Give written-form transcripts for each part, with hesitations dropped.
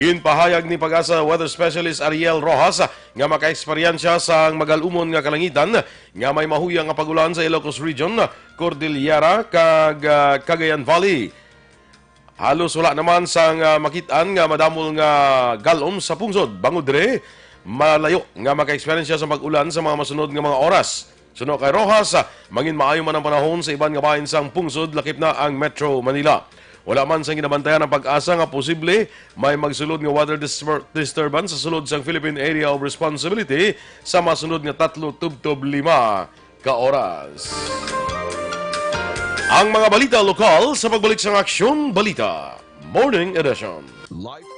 Ginpahayag ni Pag-asa Weather Specialist Ariel Rojas nga makaeksperyensya sa magalumon nga kalangitan nga may mahuyang nga pagulan sa Ilocos Region, Cordillera kag Cagayan Valley. Halos wala naman sang makitaan nga madamol nga galom sa pungsod. Bangod dire, malayo nga makaeksperyensya sa pag-ulan sa mga masunod nga mga oras. Suno kay Rojas, mangin maayo man ang panahon sa iban nga bahin sang pungsod lakip na ang Metro Manila. Wala man sang ginabantayan ang Pag-asa nga posible may magsulod nga weather disturbance sa sulod sang Philippine Area of Responsibility sa masunod nga 3-5 ka oras. Ang mga balita lokal sa pagbalik sa Aksyon Balita Morning Edition. Live.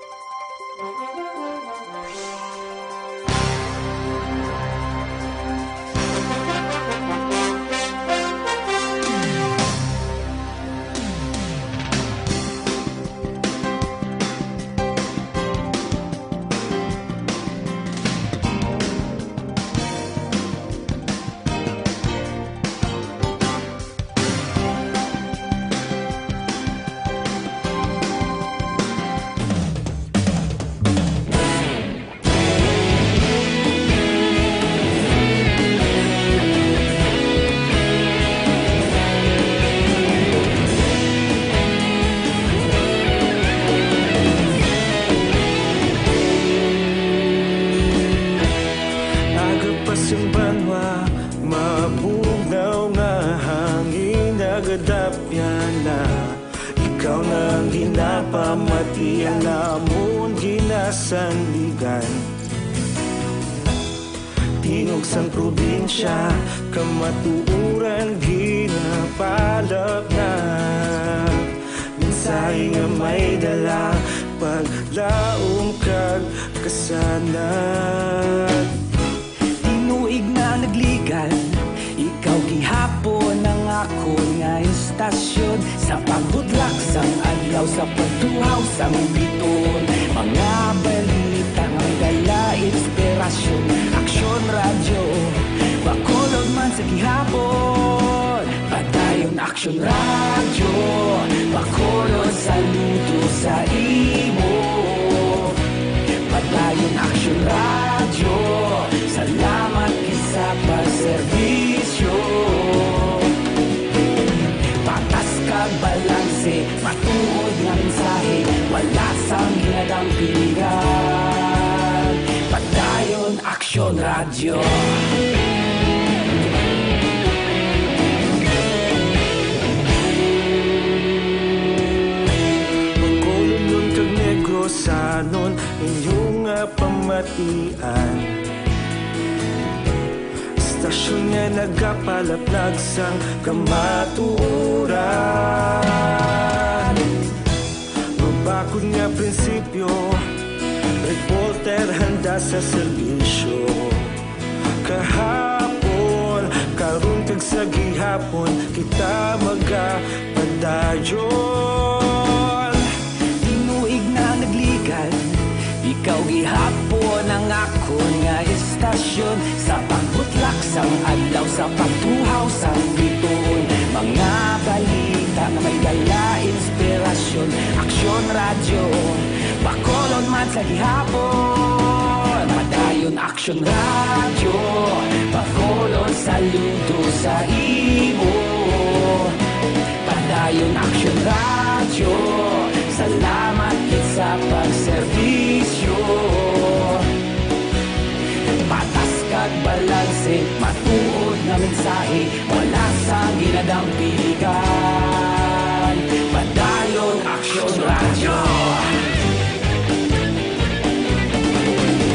Ikaw nang ginapamati ang namon ginasandigan. Tinog sang probinsya, kamatuuran ginapalap na. Mensahe nga may dala, paglaom kag kasanan. Tinuig na nagligan, ikaw gihapon ang ako nga istasyon. Sa paghudlak sang adlaw, sa pagtuhaw sang biton. Mga balita nga dala inspirasyon. Aksyon radyo, bakolod man sa gihapon. Padayon Aksyon radyo, bakolod saludo sa imo. Padayon Aksyon radyo, salamat kisa pagserbisyo. Patas kag balanse, matuod nga mensahe, wala sang ginadang piligan. Padayon Aksyon radyo. Magkulong kag negosanon, inyong pamatian. Stasyon nga nagapalaplag sang kamatuuran. Mabakod nga prinsipyo, reporter handa sa serbisyo. Kahapon, karon kag sa gihapon, kita magapadayon. Tinuig na nagligan, ikaw gihapon ang ako nga istasyon. Sa pagbutlak sang adlaw, sa pagtuhaw sang biton. Mga balita na may dala inspirasyon. Aksyon radyo, bakolod man sa gihapon. Padayon Aksyon radyo, bakolod saludo sa imo. Padayon Aksyon radyo, salamat sa pagserbisyo. Patas kag balanse, matuod na mensahe, wala sang ginadang piligan. Padayon Aksyon radyo.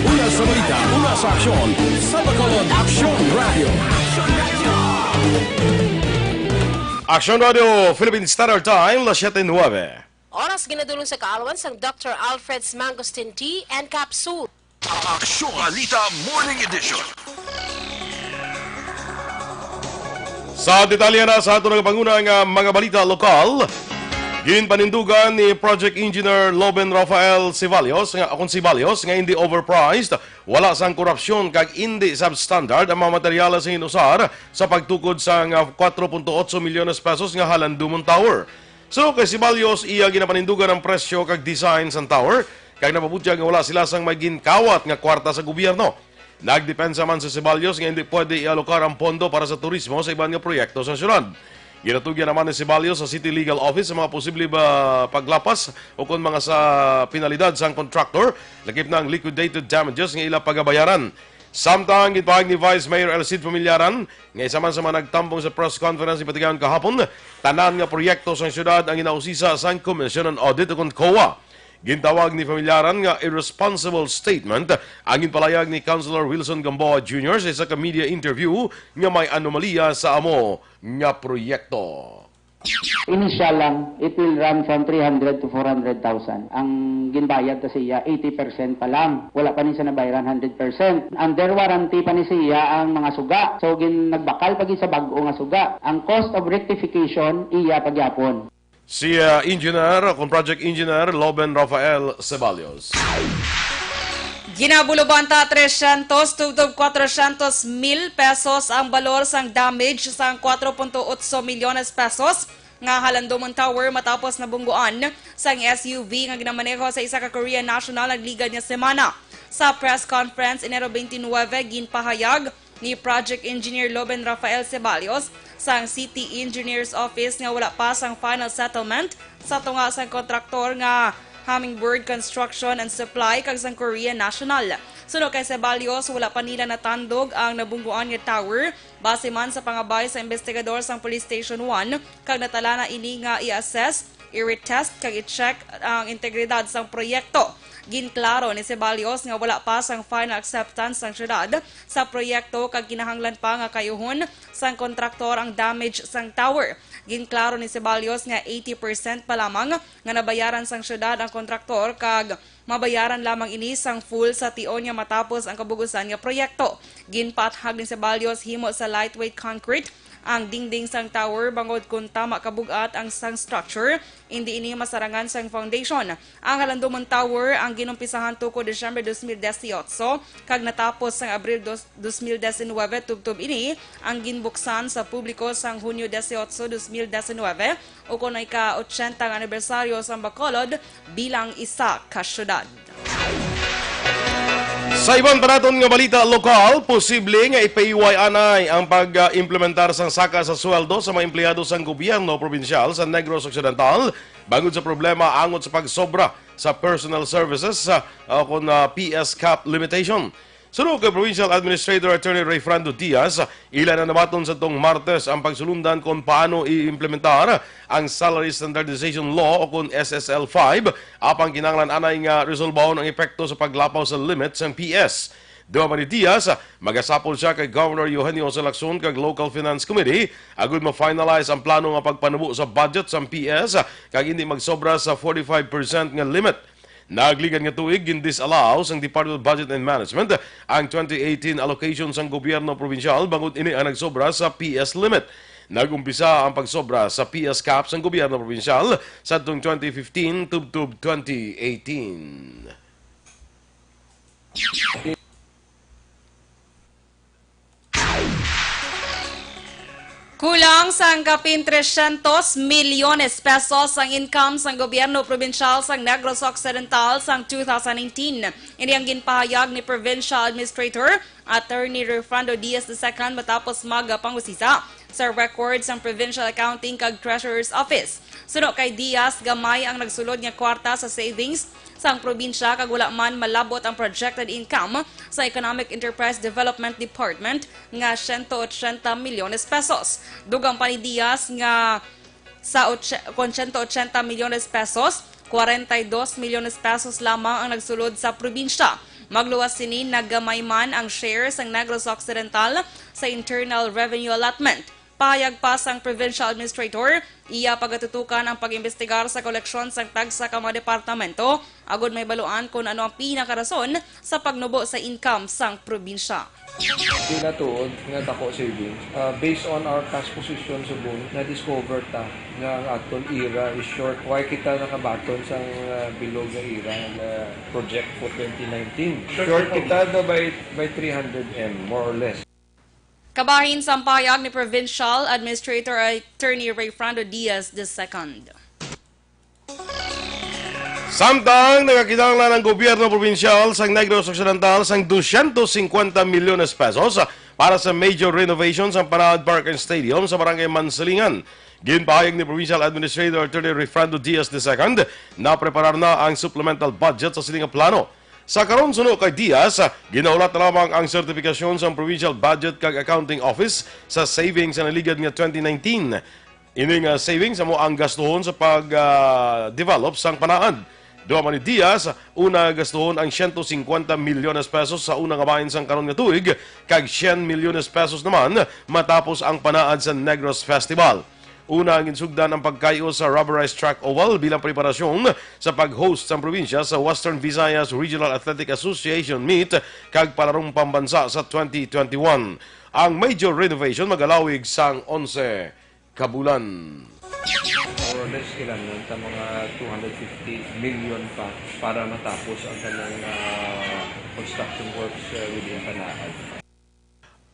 Una sa balita, una sa aksyon, sa bakolod Aksyon Radio. Aksyon Radio, Philippine Standard Time, 7:09. Oras ginadulong sa kaalawan sang Dr. Alfred's Mangosteen Tea and Capsule. Aksyon Balita Morning Edition. Sa detalye na sa ato ng pangunang mga balita lokal, ginpanindugan ni Project Engineer Loben Rafael Cibalios nga hindi overpriced, wala sang korupsyon kag hindi substandard ang mga materyales sa inusar sa pagtukod sa 4.8 milyones pesos nga Halandumon Tower. So kay Cibalios iya ginapanindugan ang presyo kag design sa tower, kag napabutya nga wala sila sang may ginkawat nga kwarta sa gobyerno. Nagdepensa man sa Ceballos nga hindi pwede ialokar ang pondo para sa turismo sa iban nga proyekto sa syudad. Ginatugyan naman ni Ceballos sa City Legal Office sa mga posible ba paglapas o kung mga sa penalidad sang contractor, lakip na ang liquidated damages nga ila pagabayaran. Samtang gitpahag ni Vice Mayor Elcid Familiaran, nga isa man sa mga nagtambong sa press conference ni Patigaon kahapon, tanan nga proyekto sa syudad ang inausisa sang Commission on Audit o COA. Gintawag ni Familiaran nga irresponsible statement ang ginpalayag ni Councilor Wilson Gamboa Jr. sa isa ka media interview nga may anomalya sa amo nga proyekto. Initial lang, it will run from 300 to 400,000. Ang ginbayad ta siya, 80% pa lang. Wala pa ni sa nabayaran 100%. Under warranty pa ni siya ang mga suga. So, nagbakal pagi sa bag-o nga suga. Ang cost of rectification, iya pagyapon. Si project engineer, Loben Rafael Ceballos. Ginabulubanta 300 tubtob 400 mil pesos ang balor sang damage sang 4.8 milyones pesos nga halandomon tower matapos nabungguan sang SUV nga ginamaneho sa isa ka Korean national nagligad nga semana. Sa press conference Enero 29 ginpahayag ni Project Engineer Loben Rafael Ceballos sang City Engineer's Office nga wala pa sang final settlement sa tunga sang kontraktor nga Hummingbird Construction and Supply kag sang Korean National. Suno kay Ceballos, wala pa nila natandog ang nabungguan nga tower base man sa pangabay sa investigador sang Police Station 1 kag natala na ini nga i-assess, i-retest kag i-check ang integridad sang proyekto. Ginklaro ni Ceballos nga wala pa sang final acceptance sang syudad sa proyekto kag kinahanglan pa nga kayuhon sang kontraktor ang damage sang tower. Ginklaro ni Ceballos nga 80% pa lamang nga nabayaran sang syudad ang kontraktor kag mabayaran lamang ini sang full sa tion nga matapos ang kabugusan nga proyekto. Ginpathag ni Ceballos himo sa lightweight concrete ang dingding sang tower bangod kung tama kabugat ang sang structure, hindi ini masarangan sang foundation. Ang halandomon tower ang ginumpisahan tuko Disyembre 2018 kag natapos sang Abril 2019 tubtob ini ang ginbuksan sa publiko sang Hunyo 18, 2019 o kunay ka 80 ang anibersaryo sang Bacolod bilang isa ka syudad. Sa ibang panaton nga balita lokal, posible nga ipaiway-anay ang pag-implementar sang saka sa sweldo sa mga empleyado sang gobyerno probinsyal sa Negros Occidental bangod sa problema angot sa pagsobra sa personal services kung PS cap limitation. Sunod kay Provincial Administrator Attorney Ray Frando Diaz, ilan na nabaton sa tong Martes ang pagsulundan kung paano i-implementar ang Salary Standardization Law o kung SSL-5 apang kinanglan anay nga resolbahon ang epekto sa paglapaw sa limits ng PS. Duwa man ni Diaz, magasapol siya kay Governor Eugenio Salacson kag Local Finance Committee agud ma-finalize ang plano nga pagpanubo sa budget sa PS kag hindi magsobra sa 45% nga limit. Nagligan nga tuig gin-disallow sang Department of Budget and Management ang 2018 allocation sang gobyerno probinsyal bangod ini ang nagsobra sa PS limit. Nagumpisa ang pagsobra sa PS cap sang gobyerno probinsyal sa 2015 tubtob 2018. Kulang sang kapin 300 milyones pesos ang income sang gobyerno probinsyal sang Negros Occidental sang 2019. Ini ang ginpahayag ni Provincial Administrator Attorney Refrando Diaz II matapos magpangusisa sa records ng Provincial Accounting kag Treasurer's Office. Suno kay Diaz, gamay ang nagsulod nga kwarta sa savings sang probinsya kag wala man malabot ang projected income sa Economic Enterprise Development Department nga 180 milyones pesos. Dugang pa ni Diaz nga sa 180 milyones pesos, 42 milyones pesos lamang ang nagsulod sa probinsya. Magluwas sini naggamay man ang shares ng Negros Occidental sa Internal Revenue Allotment. Pahayag pa sang Provincial Administrator, iya pagatutukan ang pag-imbestigar sa koleksyon sang tagsa ka mga departamento, agod may baluan kung ano ang pinakarason sa pagnubo sa income sang probinsya. Pinatuod nga dako savings based on our cash position subong na-discover ta nga ang atong era is short. Why kita nakabaton sang bilog nga era nga project for 2019? Short kita na by 300M more or less. Kabahin sa pahayag ni Provincial Administrator Attorney Ray Frando Diaz II. Samtang nagakitanglan ng gobyerno probinsyal sa Negros Occidental sang 250 milyones pesos para sa major renovations ng Panaad Park and Stadium sa Barangay Mansilingan. Ginpahayag ni Provincial Administrator Attorney Refrando Diaz II na preparar na ang supplemental budget sa silingang plano. Sa karon suno kay Diaz, ginaulat na lamang ang sertifikasyon sa Provincial Budget kag Accounting Office sa savings na naligad nga 2019. Ining savings amo ang gastuhon sa pag-develop sang Panaad. Duha man ni Diaz, una gastuhon ang 150 milyones pesos sa unang abahin sang karon nga tuig, kag 100 milyones pesos naman matapos ang Panaad sa Negros Festival. Una ang insugdan ang pagkayo sa rubberized track oval bilang preparasyon sa pag-host sa probinsya sa Western Visayas Regional Athletic Association Meet kag palarong pambansa sa 2021. Ang major renovation magalawig sang 11 kabulan. More or less ilan nun, sa mga 250 million pa para matapos ang kanyang construction works within Panaad.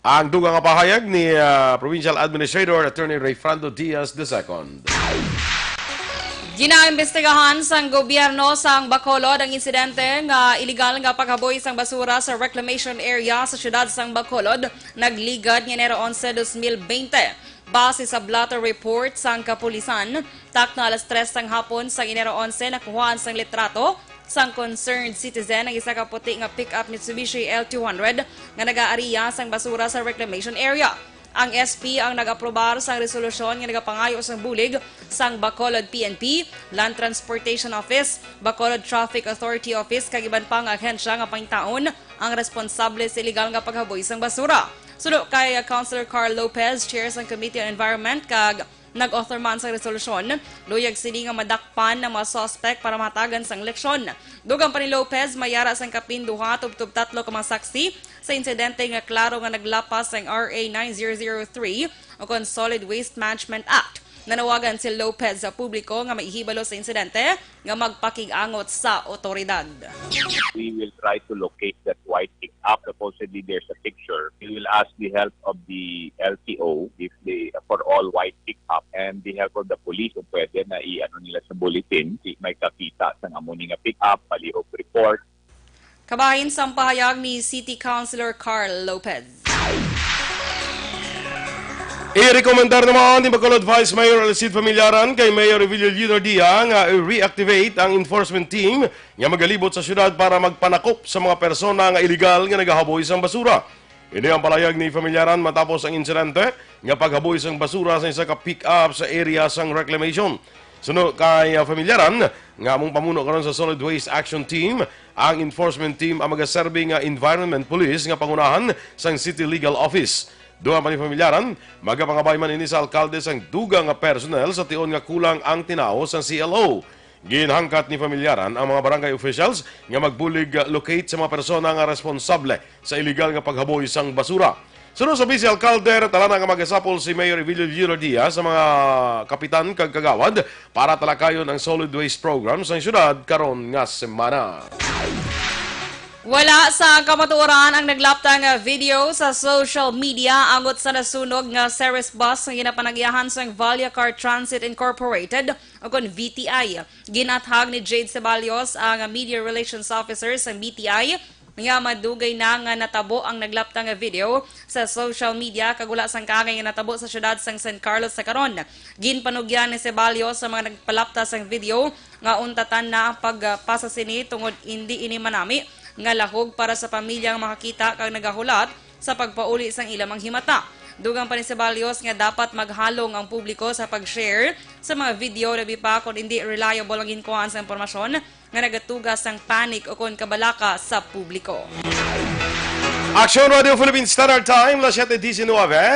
Ang dugang pahayag ni Provincial Administrator Attorney Refrando Diaz II. Ginaimbestigahan sang gobyerno sang Bacolod ang insidente nga illegal nga paghaboy sang basura sa reclamation area sa syudad sang Bacolod nagligad nga Enero 11, 2020. Base sa blotter report sang kapulisan, tak na alas 3 sang hapon sang Enero 11 nakuhaan sang litrato sang concerned citizen ang isa ka puti nga pick-up Mitsubishi L200 nga nag-aariya sang basura sa reclamation area. Ang SP ang nag-aprobar sang resolusyon nga nagapangayo sang bulig sang Bacolod PNP, Land Transportation Office, Bacolod Traffic Authority Office kag iban pang ahensya nga pangtaon ang responsable sa illegal nga paghaboy sang basura. Suno kay Councilor Carl Lopez, Chair sang Committee on Environment kag nag-author man sa resolusyon, luyag sini nga madakpan ng mga suspect para matagan sang leksyon. Dugang pa ni Lopez, mayara sang kapinduha tubtub tatlo ka mga saksi sa insidente nga klaro nga naglapas sang RA 9003 o Solid Waste Management Act. Nanawagan si Lopez sa publiko nga maihibalo sa insidente nga magpakig-angot sa otoridad. We will try to locate that white pick-up. Supposedly there's a picture. We will ask the help of the LTO for all white pick-up and the help of the police kung pwede na i-ano nila sa bulletin. May kakita sa amuning nga pick-up, palihog report. Kabahin sa pahayag ni City Councilor Carl Lopez. I-rekomendar naman ni Bacolod Vice Mayor Alcid Familiaran kay Mayor Evilio Junior Dia nga i-reactivate ang enforcement team nga magalibot sa syudad para magpanakop sa mga persona nga iligal nga nagahaboy sang basura. Ini ang palayag ni Familiaran matapos ang insidente nga paghaboy sang basura sa isa ka pick-up sa area sang reclamation. Sunod kay Familiaran nga among pamuno karon sa Solid Waste Action Team, ang enforcement team ang magaserbi nga Environment Police nga pangunahan sang City Legal Office. Doon pa ni Familiaran, magapangabay man ini sa alkalde sang dugang nga personnel sa tion nga kulang ang tinaw sa CLO. Ginhangkat ni Familiaran ang mga barangay officials nga magbulig locate sa mga persona nga responsable sa illegal nga paghaboy sang basura. Sunod sa Vice Alcalde, tala na nga magasapol si Mayor Evilio Junior Dia sa mga kapitan kag kagawad para talakayon ang solid waste program sa syudad karon nga semana. Wala sa kamatuoran ang naglapta nga video sa social media angot sa nasunog nga Ceres bus nga ginapanagyahan sa Valia Car Transit Incorporated o kon VTI. Ginathag ni Jade Ceballos ang Media Relations Officer sa VTI nga madugay na nga natabo ang naglapta nga video sa social media kagula sang kangay nga natabo sa syudad sang San Carlos sa karon. Ginpanugyan ni Ceballos sa mga nagpalapta sang video nga untatan na ang pagpasa sini tungod hindi ini manami nga lahog para sa pamilyang makakita kag nagahulat sa pagpauli sang ilang himata. Dugang pa ni Ceballos nga dapat maghalong ang publiko sa pag-share sa mga video labi pa kung hindi reliable ang ginkuhaan sa impormasyon nga nagatugas sang panic o kon kabalaka sa publiko. Aksyon Radio Philippine Standard Time, las 7:19.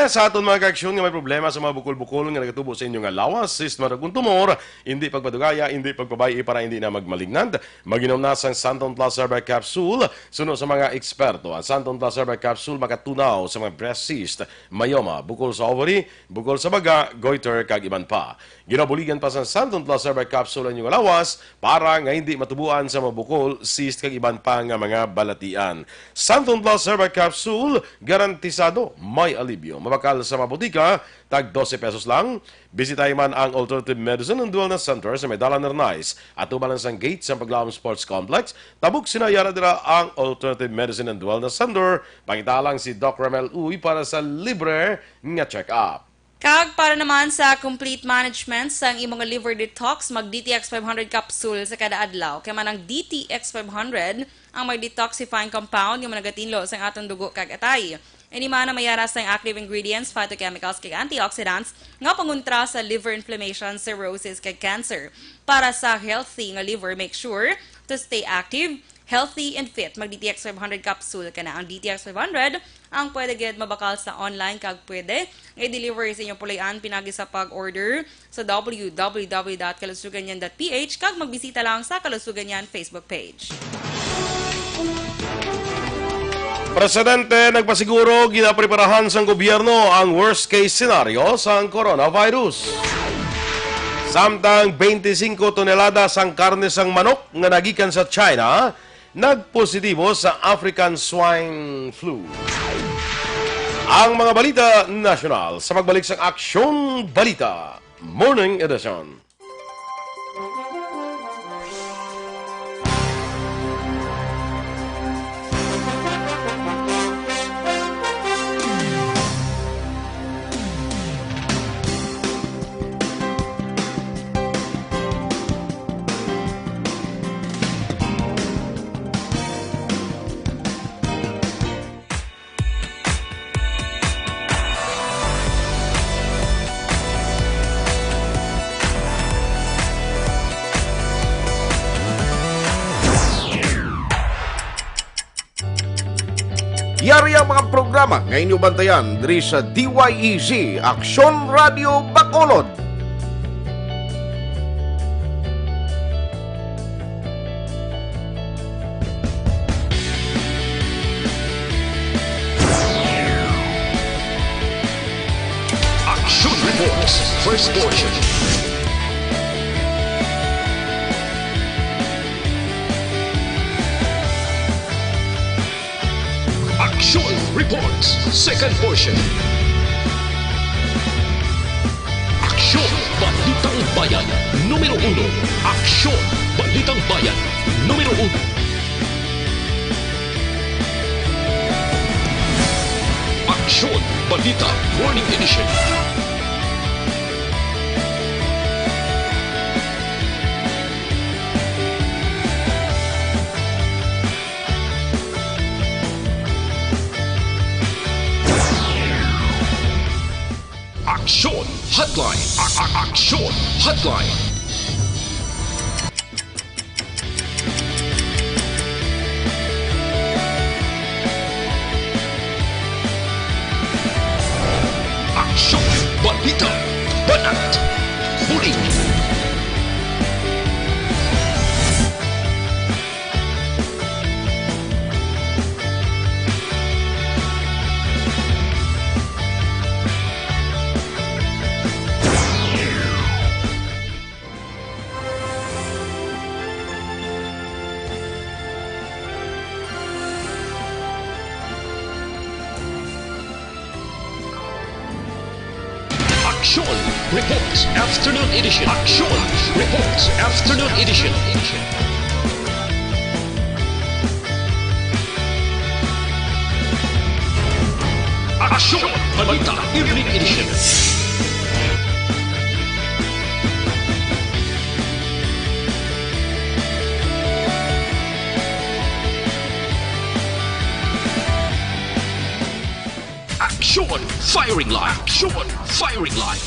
Sa aton mga ka-aksyon nga may problema sa mga bukol-bukol nga nagatubo sa inyong lawas, sistema ng tumor, hindi pagpadugaya, hindi pagpabayi para hindi na magmalignant. Maginom na sang Santon Plus Herbal Capsule, sunod sa mga eksperto. Ang Santon Plus Herbal Capsule makatunaw sa mga breast cyst, myoma, bukol sa ovary, bukol sa baga, goiter, kag iban pa. Ginabuligan pa sa Santon Plus Herbal Capsule ang inyong lawas para nga hindi matubuan sa mga bukol, cyst, kag iban pa nga mga balatian. Santon Plus Herbal capsule, garantisado may alibyo. Mabakal sa mabutika, tag 12 pesos lang. Bisitahin man ang Alternative Medicine and Wellness Center sa Medala Nernais at umalan sang gate sa Paglaom Sports Complex. Tabuk sinayara dira ang Alternative Medicine and Wellness Center. Pangitalang si Doc Ramel Uy para sa libre nga check-up. Kag para naman sa complete management sa imong liver detox, mag DTX 500 capsule sa kada adlaw. Kaya man ang DTX 500 ang may detoxifying compound yung managatinlo sa atong dugo kag atay. Ini man na mayara sa active ingredients, phytochemicals kag antioxidants nga pangontra sa liver inflammation, cirrhosis kag cancer. Para sa healthy nga liver, make sure to stay active, healthy and fit. Mag DTX 500 capsule ka na. Ang DTX 500 ang pwede gid mabakal sa online kag pwede i-deliver sa inyong pulayan pinagi sa pag-order sa www.kalusuganyan.ph kag magbisita lang sa Kalusuganyan Facebook page. Presidente nagpasiguro ginapreparahan sang gobyerno ang worst case scenario sa coronavirus. Samtang 25 tonelada sang karne sang manok nga nagikan sa China nagpositibo sa African swine flu. Ang mga balita national sa pagbalik sa Aksyon Balita Morning Edition. Yari ang mga programa nga inyo bantayan diri sa DYEZ Aksyon Radio Bacolod. Aksyon Reports, first portion. Aksyon Reports, second portion. Aksyon Balitang Bayan, numero 1. Aksyon Balitang Bayan, numero 1. Aksyon Balita Morning Edition. Aksyon Hotline. Aksyon Hotline. Aksyon Balita Banat Huli. Aksyon Reports Afternoon Edition. Aksyon Reports Afternoon Edition. Aksyon Balita Evening Edition. Aksyon Firing Line. Aksyon Firing Line.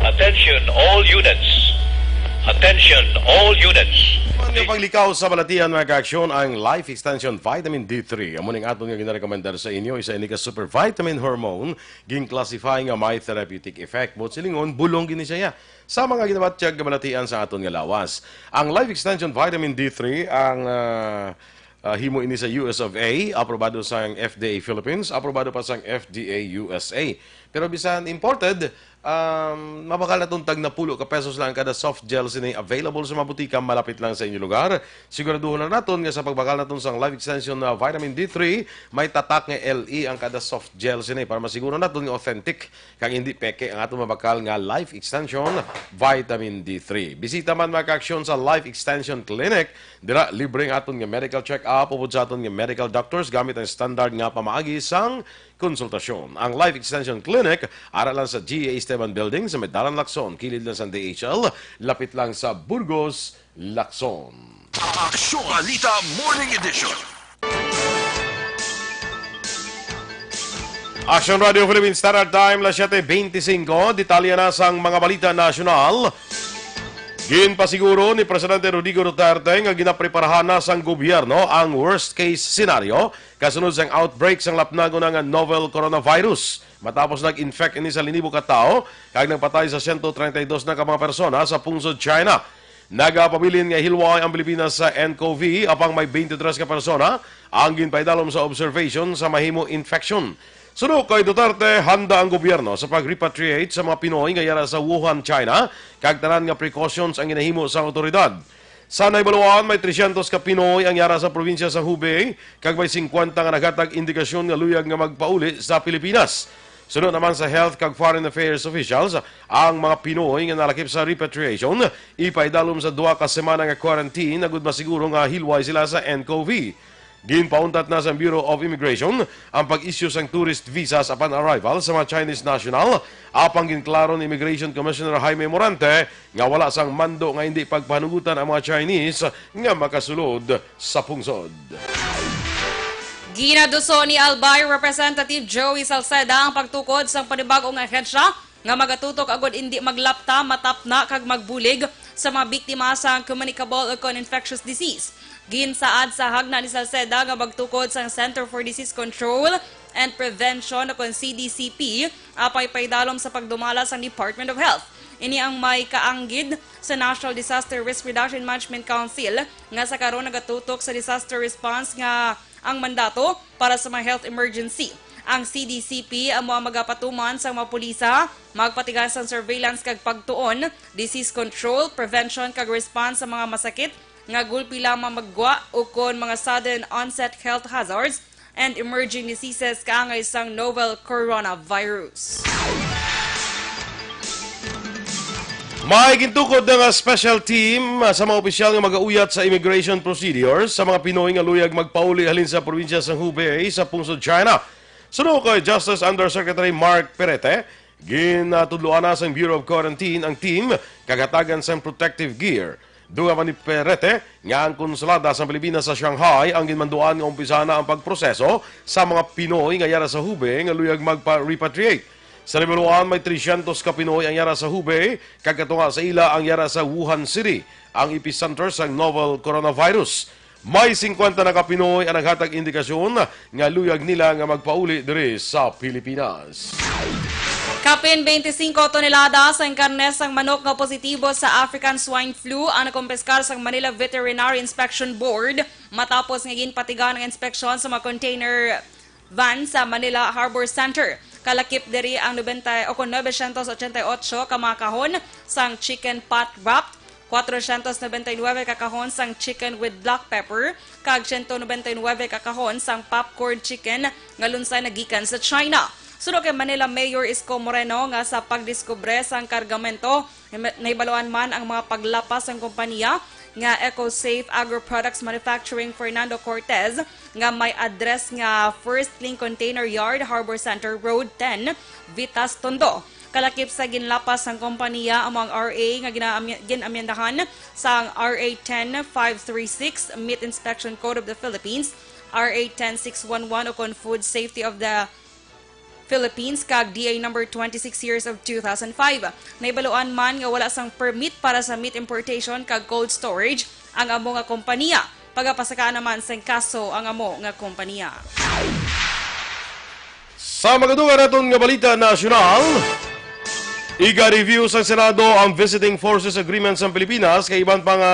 Attention all units. Attention all units. Ang paglikaw sa balatian mga kaaksyon ang Life Extension Vitamin D3. Amo ning aton nga ginarekomendar sa inyo isa ini ka super vitamin hormone ging classify nga may therapeutic effect mo silingon bulong gini siya sa mga ginabatyag nga balatian sa aton nga lawas. Ang Life Extension Vitamin D3 ang himo ini sa US of A, aprobado sa FDA Philippines, aprobado pa sa FDA USA. Pero bisan imported, mabakal na itong tag na pulo ka pesos lang kada soft gel sini available sa mga butika malapit lang sa inyong lugar. Siguraduhan na natin nga sa pagbakal natin sa life extension na vitamin D3, may tatak nga LE ang kada soft gel sini para masiguro natin nga authentic kang hindi peke ang atong mabakal nga life extension vitamin D3. Bisita man mga Aksyon sa Life Extension Clinic, dira libre ang aton nga medical check-up upod sa aton nga medical doctors gamit ang standard nga pamaagi sang konsultasyon. Ang Life Extension Clinic aralan sa GA Esteban Building sa Medaran, Lacson, kilid lang sa DHL, lapit lang sa Burgos, Lacson. Aksyon Balita Morning Edition. Aksyon Radio Philippines Standard Time, las 7:25. Detalya na sang mga balita nasyonal. Ginpasiguro ni Presidente Rodrigo Duterte nga ginapreparahan na sang gobyerno ang worst case scenario kasunod sang outbreak sang lapnago nga novel coronavirus. Matapos nag-infect ini sa 1,000 ka tao, kag nagpatay sa 132 na ka mga persona sa pungsod China. Nagapabilin nga hilway ang Pilipinas sa nCoV apang may 23 ka persona ang ginpaidalom sa observation sa mahimo infection. Sunod kay Duterte, handa ang gobyerno sa pag-repatriate sa mga Pinoy nga yara sa Wuhan, China, kag tanan nga precautions ang ginahimo sa otoridad. Sa naibaluan, may 300 ka Pinoy ang yara sa probinsya sa Hubei, kag may 50 nga naghatag indikasyon nga luyag nga magpauli sa Pilipinas. Sunod naman sa Health kag Foreign Affairs officials, ang mga Pinoy nga nalakip sa repatriation, ipaidalom sa 2 ka semana nga quarantine na gud masiguro nga hilway sila sa nCoV. Ginpauntat na sa Bureau of Immigration ang pag-issue sang tourist visas upon arrival sa mga Chinese national. Apang ginklaro ni Immigration Commissioner Jaime Morante nga wala sang mando nga hindi pagpanugutan ang mga Chinese nga makasulod sa pungsod. Ginaduso ni Albay Representative Joey Salceda ang pagtukod sa panibagong ahensya nga magatutok agod hindi maglapta, matapna kag magbulig sa mga biktima sa communicable o infectious disease. Ginsaad sa hagna ni Salceda nga magtukod sa Center for Disease Control and Prevention o CDCP apay paidalom sa pagdumala sa Department of Health. Ini ang may kaanggid sa National Disaster Risk Reduction Management Council nga sa karon nagatutok sa disaster response nga ang mandato para sa mga health emergency. Ang CDCP amo ang magapatuman sa mga pulisa, magpatigan sa surveillance kag pagtuon, disease control, prevention kag response sa mga masakit nga gulpi lamang maggwa o kon mga sudden onset health hazards and emerging diseases kaangay sang novel coronavirus. May gintukod ng special team sa mga opisyal nga mag-auyat sa immigration procedures sa mga Pinoy nga luyag magpauli halin sa probinsya sa Hubei sa pungsod China. Sunod kay Justice Undersecretary Mark Perete, ginatudloan na sa Bureau of Quarantine ang team kagatagan sa protective gear. Duga man ni Perete nga ang konsulada sa Pilipinas sa Shanghai ang ginmanduan nga umpisa na ang pagproseso sa mga Pinoy nga yara sa Hubei nga luyag magpa-repatriate. Sa Libaluan, may 300 ka Pinoy ang yara sa Hubei, kagatunga sa ila ang yara sa Wuhan City, ang epicenter sa novel coronavirus. May 50 na ka Pinoy ang naghatag indikasyon nga luyag nila nga magpauli diri sa Pilipinas. Kapin 25 tonelada sa karne sang manok nga positibo sa African swine flu ang nakumpeskar sa Manila Veterinary Inspection Board matapos nga ginpatigan ang inspeksyon sa mga container van sa Manila Harbor Center. Kalakip diri ang 988 ka mga kahon sang chicken pot wrapped, 499 kakahon sang chicken with black pepper, kag 199 kakahon sang popcorn chicken nga lunsay nagikan sa China. Sunod kay Manila Mayor Isko Moreno nga sa pagdiskubre sang kargamento, naibaluan man ang mga paglapas ng kompanya nga EcoSafe Agro-Products Manufacturing Fernando Cortez nga may address nga First Link Container Yard, Harbor Center Road 10, Vitas, Tondo. Kalakip sa ginlapas ng kompanya among RA nga ginamyendahan sa RA 10536 Meat Inspection Code of the Philippines, RA 10611 o kon Food Safety of the Philippines kag DA number 26 years of 2005. Naibaluan man nga wala sang permit para sa meat importation kag cold storage ang amo nga kompanya. Pagapasakaan naman sa kaso ang amo nga kompanya. Sa magadugan naton nga balita nasyonal, iga-review sa Senado ang Visiting Forces Agreement sa Pilipinas kay iban pa nga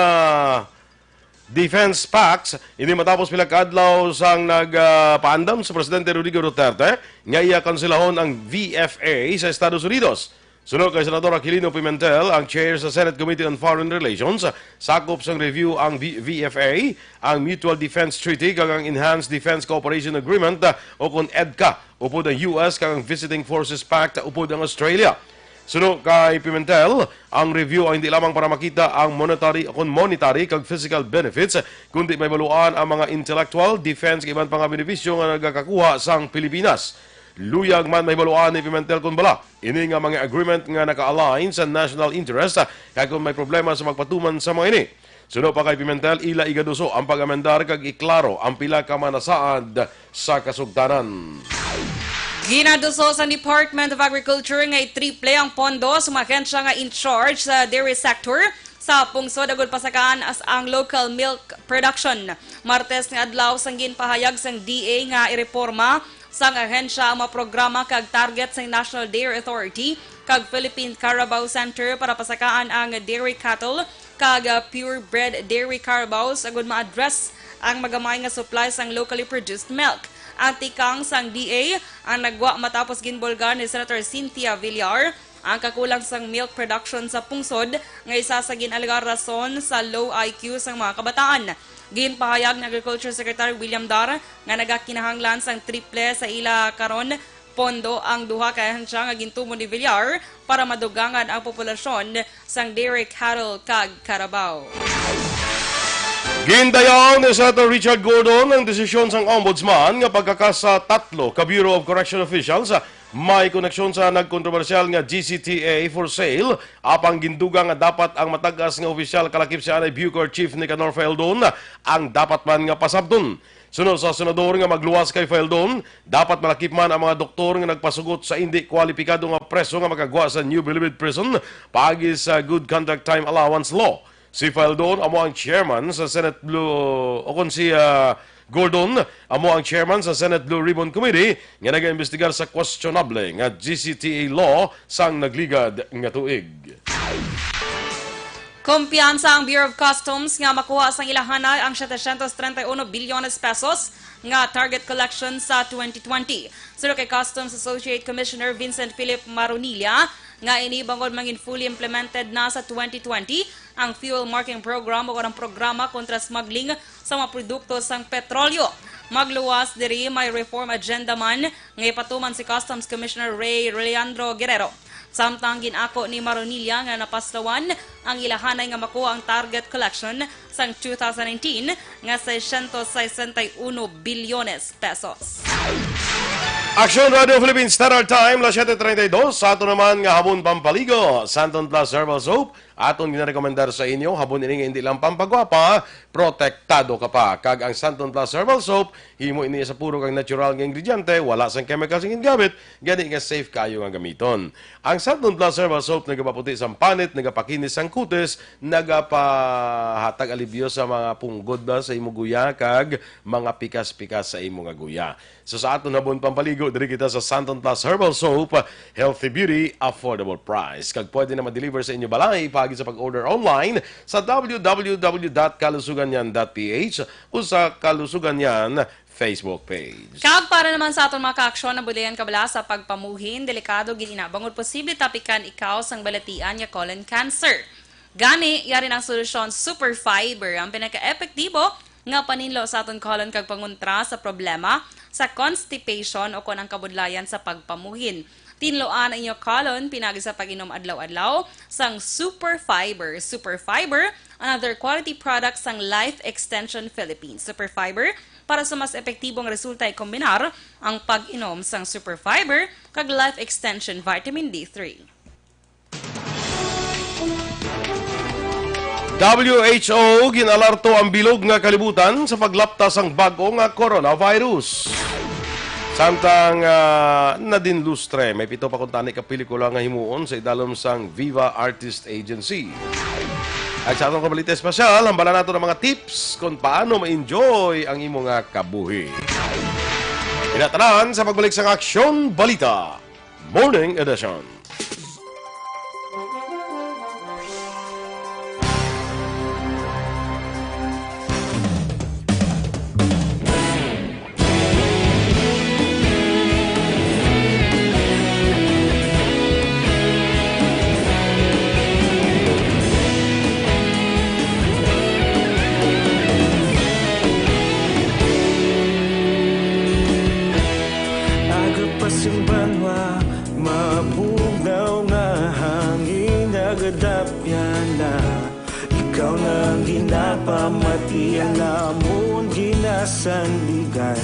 defense pacts ini matapos pila ka adlaw sang nagpaandam sa Presidente Rodrigo Duterte nga iya kanselahon ang VFA sa Estados Unidos. Sunod kay Senador Aquilino Pimentel, ang chair sa Senate Committee on Foreign Relations, sakop sang review ang VFA, ang Mutual Defense Treaty kag ang Enhanced Defense Cooperation Agreement o kon EDCA upod ang US kag ang Visiting Forces Pact upod ang Australia. Sunod kay Pimentel, ang review ay hindi lamang para makita ang monetary kag physical benefits, kundi may baluan ang mga intellectual, defense kag iban pang benepisyo nga nagakakuha sang Pilipinas. Luyag man may baluan ni Pimentel kun bala. Ini nga mga agreement nga naka-align sa national interest kag kung may problema sa magpatuman sa mga ini. Sunod pa kay Pimentel, ila igaduso ang pag-amendar kag iklaro ang pila ka manasaad sa kasugdanan. Ginaduso sa Department of Agriculture nga i-triple ang pondo sa mga ahensya nga in charge sa dairy sector sa pungsod agud pasakaan as ang local milk production. Martes nga adlaw sang ginpahayag sang DA nga ireporma sang ahensya ang mga programa kag target sa National Dairy Authority kag Philippine Carabao Center para pasakaan ang dairy cattle kag purebred dairy carabaos agud ma-address ang magamay nga supply sang locally produced milk. Ang tikang sang DA ang nagwa matapos ginbolgar ni Senator Cynthia Villar ang kakulang sang milk production sa pungsod nga isa sa ginalagar rason sa low IQ sang mga kabataan. Ginpahayag ng Agriculture Secretary William Dar nga nagakinahanglan sang triple sa ila karon pondo ang duha ka ahensya nga gintumo ni Villar para madugangan ang populasyon sang dairy cattle kag Carabao. Gindayaw ni Senator Richard Gordon ang desisyon sang Ombudsman nga pagkakasa tatlo ka Bureau of Correction Officials may koneksyon sa nagkontrobersyal nga GCTA for sale apang ginduga nga dapat ang matagas nga opisyal kalakip si Anay Bucor Chief Nicanor Feldon ang dapat man nga pasabton. Sunod sa senador nga magluwas kay Feldon, dapat malakip man ang mga doktor nga nagpasugot sa hindi kwalipikado nga preso nga makagwa sa New Bilibid Prison paagi sa Good Conduct Time Allowance Law. Si Feldon amo ang chairman sa Senate Blue o kon si Gordon amo ang chairman sa Senate Blue Ribbon Committee nga nag-iimbestigar sa questionable nga GCTA law sang nagligad nga tuig. Kumpiyansa ang Bureau of Customs nga makuha sang ilahanay ang 731 bilyones pesos nga target collection sa 2020. Sino kay Customs Associate Commissioner Vincent Philip Marunilla nga inibangod mangin fully implemented na sa 2020 ang fuel marking program o ang programa kontra smuggling sa mga produkto sang petrolyo. Magluwas diri may reform agenda man nga ipatuman si Customs Commissioner Ray Leandro Guerrero. Samtang ginako ni Marunilla nga napaslawan ang ilahanay nga makuha ang target collection sang 2019 nga 661 bilyones pesos. Aksyon Radio Philippines Standard Time, la 7:32. Sa ato naman nga habon pampaligo, Santon Plus Herbal Soap. Aton ginarekomendar sa inyo, habon ini nga hindi lang pampagwapa, protektado ka pa. Kag ang Santon Plus Herbal Soap, himo ini sa puro kang natural nga ingrediente, wala sang chemicals ang gingamit, gani nga safe kayo nga gamiton. Ang Santon Plus Herbal Soap nagapaputi sang panit, nagapakinis sang kutis, nagapahatag alibyo sa mga punggod na sa imo guya, kag mga pikas-pikas sa imo nga guya. So sa aton habon pampaligo, diri kita sa Santon Plus Herbal Soap, healthy beauty, affordable price. Kag pwede na ma-deliver sa inyo balay pagi sa pag-order online sa www.kalusuganyan.ph o sa Kalusuganyan Facebook page. Kag para naman sa aton mga ka-aksyon na buligan kabala sa pagpamuhin, delikado ginabangod posible tapikan ikaw sang balatian nga colon cancer. Gani, yari ang solusyon super fiber ang pinaka-epektibo nga paninlo sa aton colon kag pangontra sa problema sa constipation o kon ang kabudlayan sa pagpamuhin. Tinloan ang inyong colon pinagi sa pag-inom adlaw-adlaw sang Super Fiber. Super Fiber, another quality product sang Life Extension Philippines. Super Fiber, para sa mas epektibong resulta ay kombinar ang pag-inom sang Super Fiber kag Life Extension Vitamin D3. WHO ginalarto ang bilog nga kalibutan sa paglaptas ang bago nga coronavirus. Samtang nadinlustre, may pito pa kuntani ka pelikula nga himuon sa idalom sang Viva Artist Agency. At sa atong kabalita espesyal, hambala nato ng mga tips kung paano ma-enjoy ang imo nga kabuhi. Inatanan sa pagbalik sang Aksyon Balita, Morning Edition. ikaw na ginapamati alamon ginasandigan.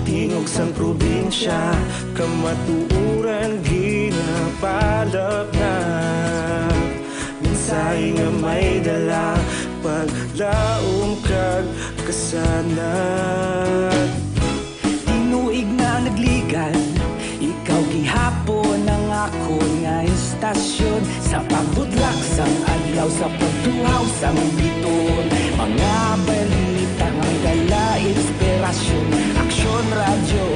Tingog sang probinsya, kamatuuran ginapalap na. Minsay nga may dala, paglaom kag kasanag. Tinuig na nagligan, ikaw gihapon ang ako nga istasyon. Sa pagbudlak sang adlaw, sa pagtuhaw sang biton. Mga balita nga dala inspirasyon. Aksyon radyo,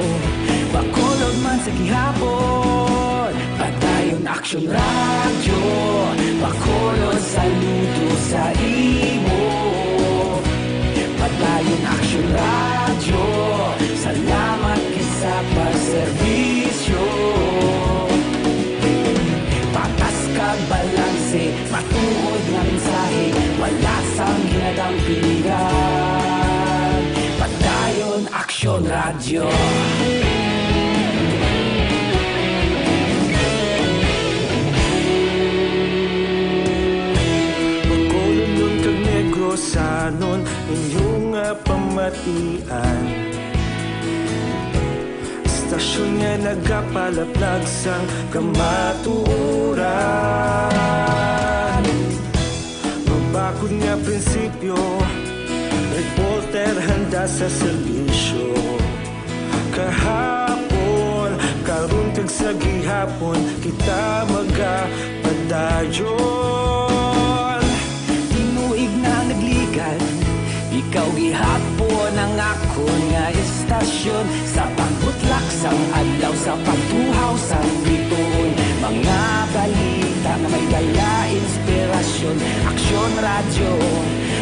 bakolod man sa gihapon. Padayon Aksyon radyo, bakolod saludo sa imo. Padayon Aksyon radyo, salamat kisa pagserbisyo. Patas kag balanse, matuod nga mensahe, wala sang ginadang piligan. Padayon Aksyon radyo. Bakolod nun kag negrosanon, inyong pamatian. Istasyon nga nagapalaplag sang kamatuuran. Mabakod nga prinsipyo, reporter handa sa serbisyo. Kahapon, karon kag sa gihapon, kita magapadayon. Tinuig na nagligan, ikaw gihapon ang ako nga istasyon. Sa pagbutlak sang adlaw, sa pagtuhaw sang biton. Mga balita na may dala inspirasyon. Aksyon radyo,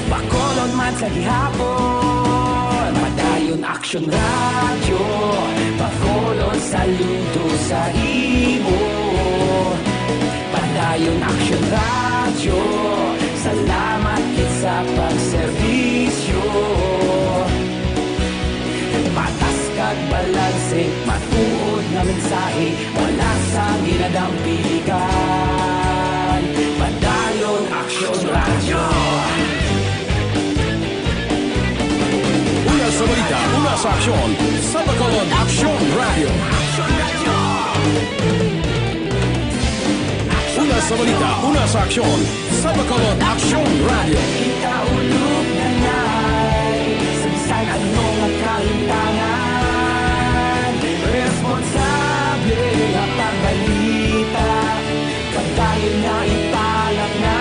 bakolod man sa gihapon. Padayon Aksyon radyo, bakolod saludo sa imo. Padayon Aksyon radyo, salamat kit sa pagserbisyo. Patas kag balanse, matuod nga mensahe, wala sang ginadang piligan. Padayon Aksyon radyo. Una sa balita, una sa aksyon, sa Bacolod Aksyon Radio. Una sa balita, una sa aksyon, sa Bacolod Aksyon Radio. Ikaulog na na'y sabisan ano nga kahintangan. Responsable nga pagbalita, pagdayon na ipalak na.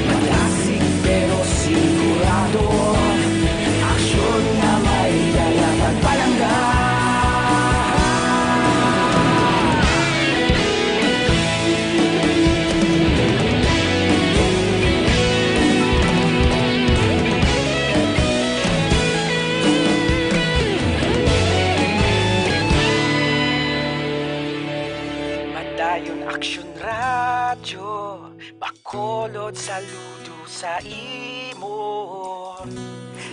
Malasig pero sigurado, aksyon nga may dala pagpalanggan. Padayon Aksyon radyo, bakolod saludo sa imo.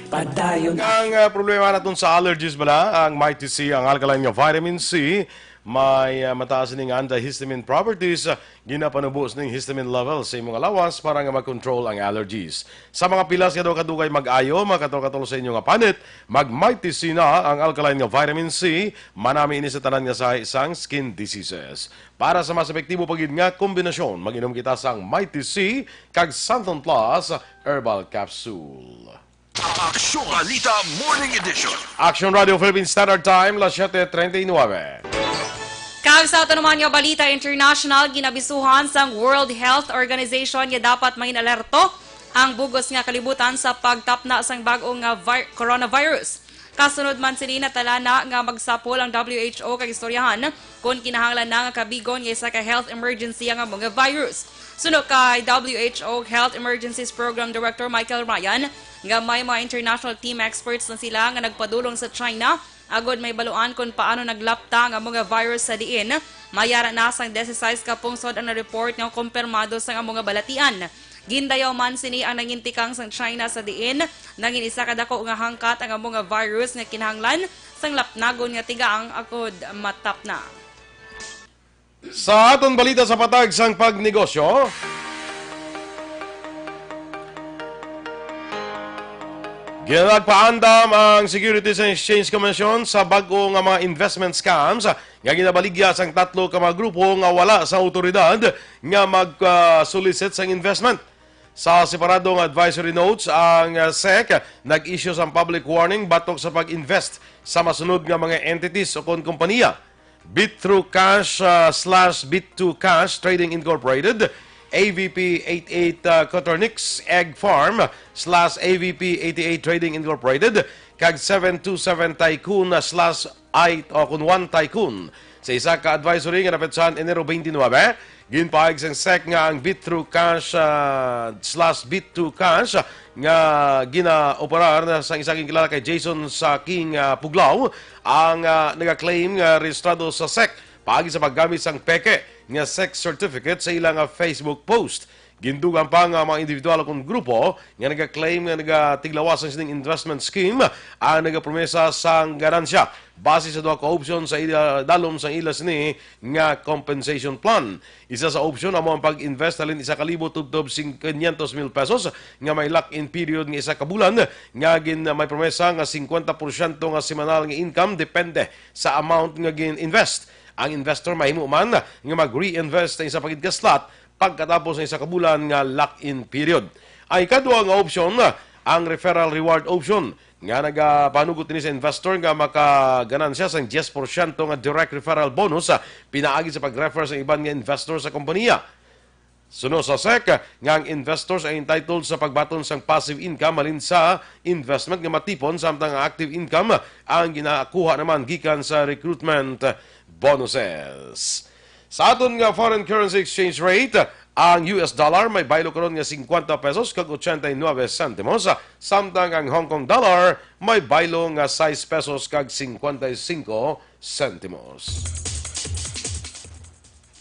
Padayon Ang problema natin sa allergies bala, ang Mighty C, ang alkaline nga vitamin C, may mataas ning antihistamine properties, ginapanubos ning histamine level sa imong alawas para nga mag-control ang allergies. Sa mga pilas nga daw kadugay mag-ayo, makatol-katol sa inyo nga panit, mag-Mighty C na ang alkaline nga vitamin C, manami ini sa tanan nga sa isang skin diseases. Para sa mas epektibo pagid nga kombinasyon, mag-inom kita sang Mighty C kag Santon Plus Herbal Capsule. Aksyon Balita Morning Edition. Action Radio Philippine Standard Time, las 7:39. Kag sa ito naman nga balita international, ginabisuhan sang World Health Organization nga dapat may alerto ang bugos nga kalibutan sa pagtapna sang bag-ong coronavirus. Kasunod man sini natalana nga magsapol ang WHO kag istoryahan kung kinahanglan na nga kabigon nga isa ka health emergency nga mga virus. Sunod kay WHO Health Emergencies Program Director Michael Ryan, nga may mga international team experts na sila nga nagpadulong sa China agod may baluan kung paano naglapta ang mga virus sa diin. Mayara na sang 16 ka pungsod ang report nga kumpirmado sa mga balatian. Gindayaw man sini ang nangintikang sang China sa diin, nangin isa kadako nga hangkat ang mga virus nga kinahanglan sang lapnagon nga tigaang agod matapna. Sa aton balita sa patag sang pagnegosyo, Ginagpaandam ang Securities and Exchange Commission sa bago nga mga investment scams nga ginabaligya sang tatlo ka mga grupo nga wala sa autoridad nga mag-solicit sang investment. Sa separadong advisory notes, ang SEC nag-issue sang public warning batok sa pag-invest sa masunod nga mga entities o kompanya. Bit-through Cash /Bit2Cash Trading Incorporated, AVP 88 Coternix Egg Farm /AVP 88 Trading Incorporated, kag 727 Tycoon /I1 Tycoon. Sa isa ka advisory nga napetsahan Enero 29, ginpaayag sang SEC nga ang Bit-through Cash /Bit2Cash nga gina-operar na sa isang kilala kay Jason sa King Puglaw ang nag-claim nga rehistrado sa SEC paagi sa paggamit sang peke nga sex certificate sa ilang Facebook post. Gindugan pa nga mga individual kung grupo nga nag-claim nga nagatiglawasan sining investment scheme ang nagapromesa sang ganansya base sa duha ka option sa dalom sang ila sini nga compensation plan. Isa sa option amo ang pag-invest halin 1,000 tubtob 500,000 pesos nga may lock-in period nga isa ka bulan nga may promesa nga 50% nga semanal nga income depende sa amount nga gin-invest. Ang investor mahimo man nga mag-reinvest sa isa pagid ka slot pagkatapos ng isa ka bulan nga lock-in period. Ay kadua nga option ang referral reward option nga nagapanugot ni sa investor nga makaganansya sa 10% nga direct referral bonus pinaagi sa pag-refer sa iban nga investor sa kompanya. Suno sa SEC nga ang investors ay entitled sa pagbaton sang passive income malin sa investment nga matipon samtang ang active income ang ginakuha naman gikan sa recruitment bonuses. Sa aton nga foreign currency exchange rate, ang US dollar may baylo karon nga 50 pesos kag 89 centimos, samtang ang Hong Kong dollar may baylo nga 6 pesos kag 55 centimos.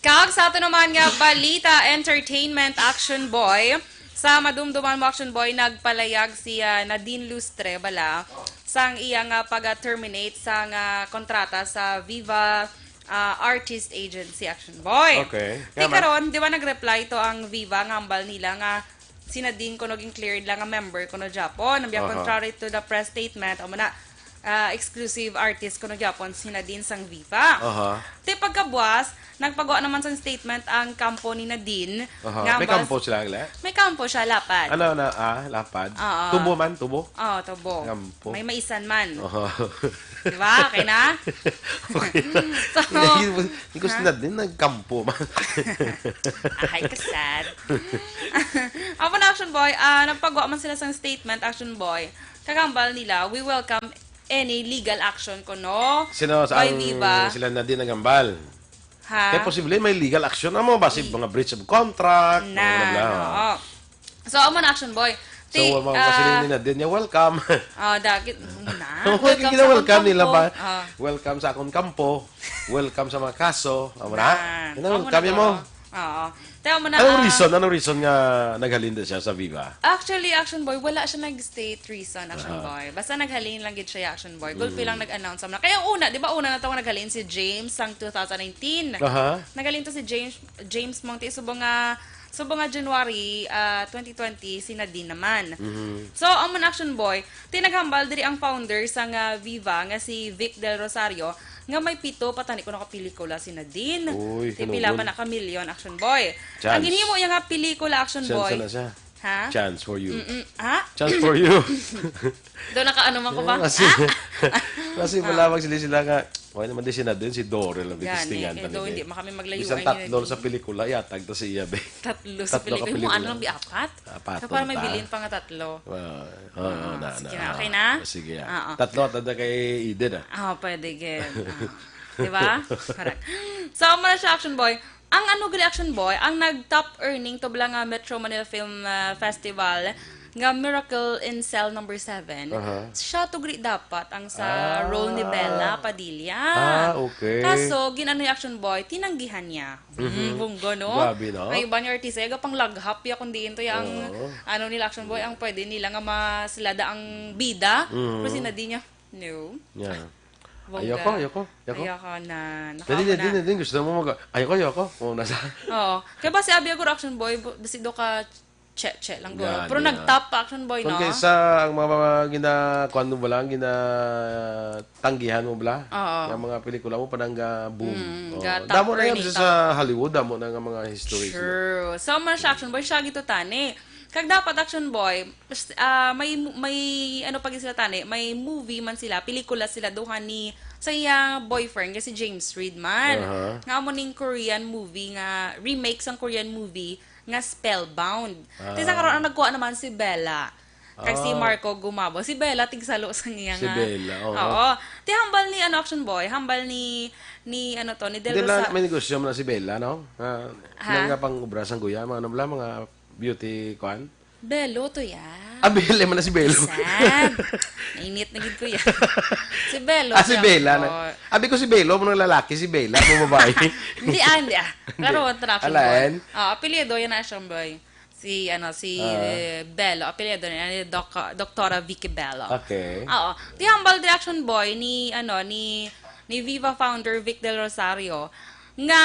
Kag sa ato naman nga balita entertainment action boy, sa madumduman mo action boy nagpalayag siya Nadine Lustre bala sang iya nga pag-terminate sa nga kontrata sa Viva Artist Agency action boy. Okay. Di karon, di ba nag-reply to ang Viva nga ambal nila nga si Nadine ko naging cleared lang nga member ko no Japon. Nabiyang contrary to the press statement, o na exclusive artist ko no Japon si Nadine sang Viva. Di pagkabuas, nagpagawa naman sang statement ang kampo ni Nadine. May kampo sila nila? May kampo siya, lapad. Ano na, lapad? Tubo man, tubo? Oo, tubo. Kampo. May maisan man. Diba? Okay na? Okay na. So, hindi ko sinad din, nagkampo man. ay, kasad. Ako na, Action Boy, nagpagawa man sila sang statement, Action Boy. Kakambal nila, we welcome any legal action ko, no? Sino By Viva. sila na din nagambal? Ha? Kaya posible may legal action na mo, basi mga breach of contract, Na, mga bla. no. So, ako na, Action Boy. So, mga kasilin nila din niya, welcome. Dagit, na. Welcome sa welcome nila ba? kampo. Welcome sa akong kampo. Welcome sa mga kaso. Amo na? Amo Welcome mo. Oo. Tayo mo na. Anong reason nga naghalin din siya sa Viva? Actually, Action Boy, wala siya nag-state reason, Action Boy. Basta naghalin lang gid siya, Action Boy. Gulfi lang nag-announce na. Kaya una, di ba una na ito naghalin si James sang 2019. Naghalin to si James Monte, subong nga January 2020, si Nadine naman. So, ang Action Boy, tinaghambal diri ang founder sang Viva, nga si Vic Del Rosario, nga may 7 patani ko nakapelikula si Nadine. Uy, pila pa naka-million, Action Boy. Chance. Ang ginhimo yung nga pelikula, Action Boy. Chance na siya. Ha? Chance for you. Ha? Chance for you. Doon nakaano man ko ba? Kasi malawag sila nga, okay naman din si Nadine, si Dorel ang bitistingan. Doon hindi makami maglayo. Isang tatlo sa pelikula, yatag to si Iyabe. Tatlo sa pelikula. Mo ano lang biapat? Apat. Para may bilin pa nga tatlo. Sige na, okay na? Sige na. Tatlo at kay Eden pwede gen. Diba? Correct. So, muna siya, Action Boy. Ang gali Action Boy, ang nag-top earning to nga Metro Manila Film Festival nga Miracle in Cell number 7. Siya to dapat ang sa role ni Bella Padilla. Okay. Kaso, ginano yung Action Boy, tinanggihan niya. Bunggo, no? Grabe, no? Ay, iba niya artista, yaga pang laghap ya kundi ito yung nila Action Boy, ang pwede nila nga masilada ang bida. Pero sinadi niya, no. Yeah. Ayoko na. Hindi, gusto mo ayoko. Oo, nasa. Oo. Kaya ba si Abby Agor Action Boy, basido ka Che lang go. Yan, Pero yan. nag-top action boy, Kung no? kaysa ang mga kuan mo ba lang, tanggihan mo ba? Oo. Yung mga pelikula mo, parang boom. Top Damo na yan earning, sa Hollywood, damo na nga mga history. True. So, man siya action boy, siya gito tani. Kag dapat action boy, may ano pag sila tani, may movie man sila, pelikula sila duha ni sa iyang boyfriend kasi James Reid man. Nga mo ning Korean movie nga remake sang Korean movie nga Spellbound. Tisa karon ang nagkuha naman si Bella. Kag si Marco Gumabo. Si Bella tigsalo sa niya nga. Si Bella, Oo. Ti hambal ni ano action boy, hambal ni ano to, ni Del Hindi na Rosario. may negosyo mo na si Bella, no? Nga pang ubra sang guya, mga ano ba, mga beauty kuan. Bello to ya. Bella man na si Bello. Sad. Nainit na gid ko yan. Si Bello. Si Bella. Abi ko si Bello, mo ng lalaki, si Bella, mo babae. Hindi. Pero action Alain? boy. Apelyido yan na action boy. Si Bello, apelyido niya ni Doktora Vicky Bello. Okay. Oo. Di hambal di action boy ni Viva founder Vic Del Rosario nga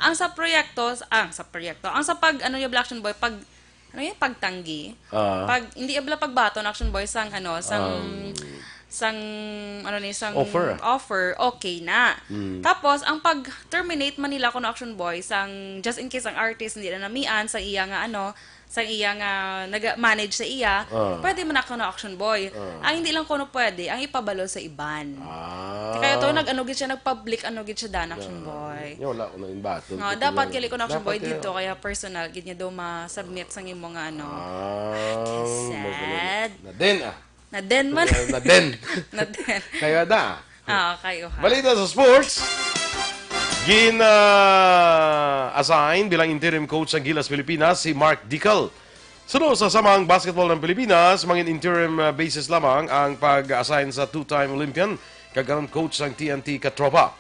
ang sa proyekto, ang sa yung action boy pagtanggi. Pag hindi abla pagbaton action boy sang offer okay na. Tapos ang pag-terminate man nila kuno action boy sang just in case ang artist hindi na namian sa iya nga nag-manage sa iya, pwede man ako na action boy. Ang hindi lang kuno pwede, ang ipabalo sa iban. Kaya to nag-anugit siya, nag-public anugit siya dan action boy. Wala ko na imbaton. Dapat kili ko na action boy dito, kaya personal, gid niya daw ma-submit sang imo nga sad. Naden man. Naden. Kaya da. Kayo ha. Balita sa sports. Assign bilang interim coach ng Gilas Pilipinas si Mark Dickel. Sunod sa samang basketball ng Pilipinas, mangin interim basis lamang ang pag-assign sa two-time Olympian kaganon coach ng TNT Katropa.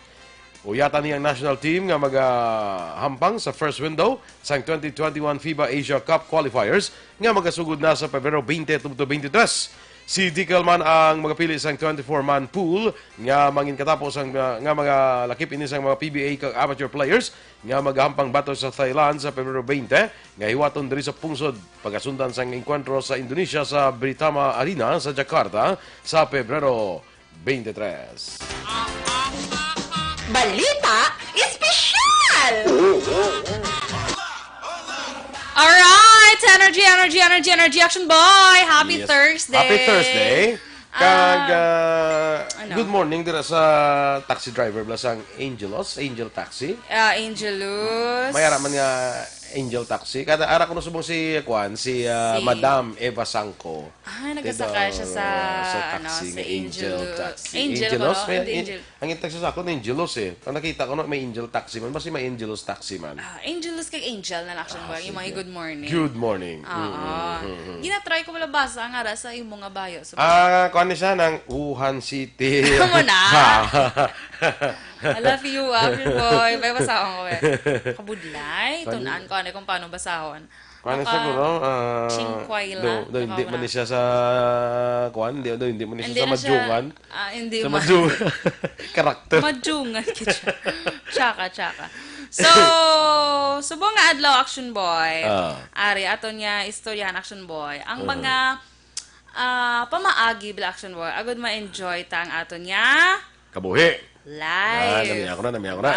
Uyata niyang national team nga magahampang sa first window sa 2021 FIBA Asia Cup qualifiers nga magasugod na sa Pebrero 20 to 23. Si Dickel man ang magapili sa 24-man pool nga mangin katapos ang nga mga lakip ini sang mga PBA kag amateur players nga magahampang bato sa Thailand sa Pebrero 20 nga hiwaton diri sa pungsod pagasundan sang enkwentro sa Indonesia sa Britama Arena sa Jakarta sa Pebrero 23. Balita Espesyal! Alright! Energy action boy! Happy Yes. Thursday! Happy Thursday! Good morning dira sa taxi driver bla sang Angel Taxi. Angelus. Mayara man nga Angel Taxi. Kada ara ko subong si Madam Eva Sangko. Nagasaka siya sa taxi sa nga Angel Taxi. Angelos. Ang taxi sa ako na Angelos eh. Ang nakita ko may Angel Taxi man, basta may Angelos Taxi man. Angelus kay Angel na action boy. Yung mga good morning. Good morning. Ginatry ko malabasa ang ara sa imong nga bayo. So, kuan ni siya ng Wuhan City. Come on na. I love you, action boy. May basahon ko eh. Kabudlay. Tunaan ko kung paano basahon. Kuan siya ko, no? Chinquayla. Hindi man siya sa kuan, hindi man siya sa madjungan. Hindi sa man. madjungan. Karakter. Madjungan kita. Tsaka. So, subong nga adlaw action boy. Ari ato niya istoryahan action boy. Ang mga pamaagi bila action boy. Agad ma-enjoy ta ang ato niya Kabuhi. live. Nami ako na.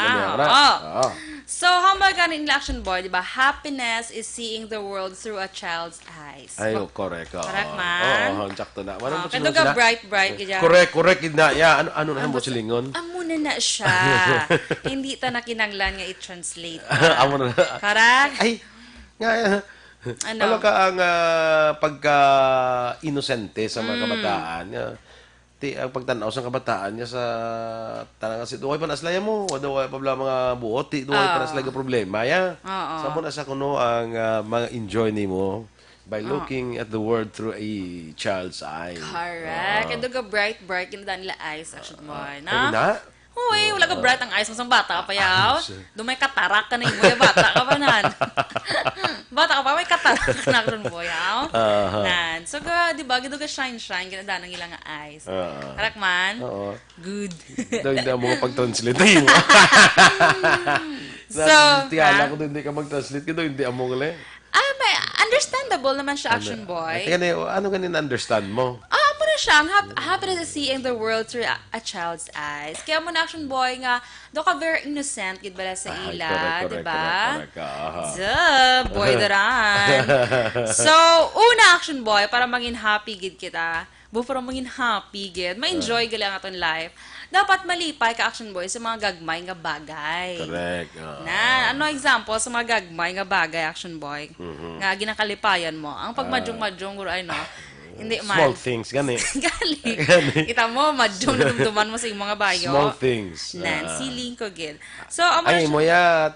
So, hambal ka in action boy, di ba? Happiness is seeing the world through a child's eyes. Ayo, correct. Correct, man. Sakto na. Ano Kaya ka bright kaya. Correct na. Ya, ano na mo silingon? Amo na siya. Hindi ta na kinanglan nga i-translate. Amo na. Correct? Ay, nga. Ano ka ang pagka-inosente sa mga kabataan? Ang pagtanaw sa kabataan niya sa tanang kasi duhay pa naslaya mo o duhay pa mga buot duhay pa naslaya problema sa mo na sa kuno ang mga enjoy nimo by looking at the world through a child's eyes. Correct. Kaya ka bright kinadaan nila eyes actually mo na? Uy, wala ka bright ang eyes mo sa bata ka pa yaw. Dumay katarak ka na yung bata ka pa nan. Bata ka pa, may katarak ka na ron mo yaw. Nan. So, di ba, gido ka shine, kinadaan ng ilang eyes. Karak man? Oo. Good. Hindi mo pag-translate mo. So, tiyala ko hindi ka mag-translate, hindi mo gali. May understandable naman siya, Action Boy. Ano ganin understand mo? Mo na siya, ang happy na seeing the world through a child's eyes. Kaya mo na, Action Boy, nga, do ka very innocent, gid bala sa ila, diba? Boy Duran. So, una, Action Boy, para maging happy gid kita, para maging happy gid, ma-enjoy gila nga itong life, dapat malipay ka, Action Boy, sa mga gagmay nga bagay. Correct. Ano example sa mga gagmay nga bagay, Action Boy, nga ginakalipayan mo? Ang pagmadyong-madyong, hindi man. Small things, gani. Gali. Kita mo, madyong dumduman mo sa iyong mga bayo. Small things. Siling ko gid. So, ay, mo ya,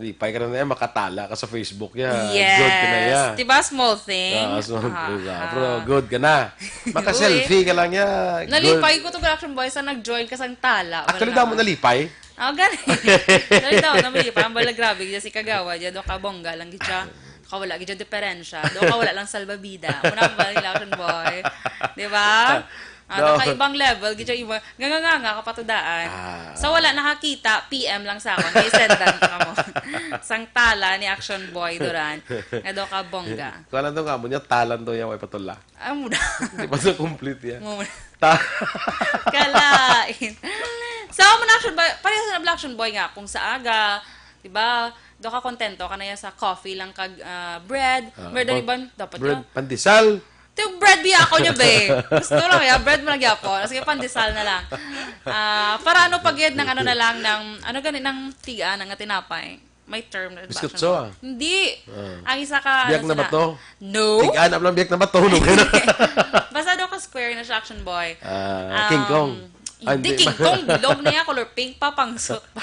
lipay ka na yan, makatala ka sa Facebook ya. Yes. Good ka na ya. Diba, small things? Small things. Pero good ka na. Maka-selfie ka lang ya. Nalipay ko to, Action Boy, sa nag-join ka sang tala. Actually, daw mo nalipay? Gani. Dali daw, namilipay. Ang bala grabe, si Kagawa, dyan do ka bongga lang gitya. Kawala gidya diferensya. Do kawala lang salbabida. Muna ba nila, Action Boy? Di ba? Naka-ibang level, gidya iba. Nga kapatudaan. So, wala nakakita, PM lang sa ako. May sendan ka mo. Sang tala ni Action Boy Duran. Nga do ka bongga. Kung alam doon nga mo niya, talan doon yan, may patula. Muna. Hindi pa sa complete yan. Muna. Kalain. So, muna Action Boy, parehas na Action Boy nga, kung sa aga, diba, do ka kontento ka na yan sa coffee lang kag bread. Bread na iban, dapat bread, yun. pandesal. Yung bread biya ako niya, be. Gusto lang kaya, bread mo nagyapon. Sige, pandesal na lang. Para ano pag ng ano na lang, ng, ano ganit, ng tiga, ng tinapay. May term na. Biskutso, Hindi. Ang isa ka, biyak na ba to? No. Tig-anap lang, biyak na ba to? Basta daw ka square na siya, Action Boy. King Kong. Hindi, King Kong, bilog na yan, color pink pa, pangsot pa.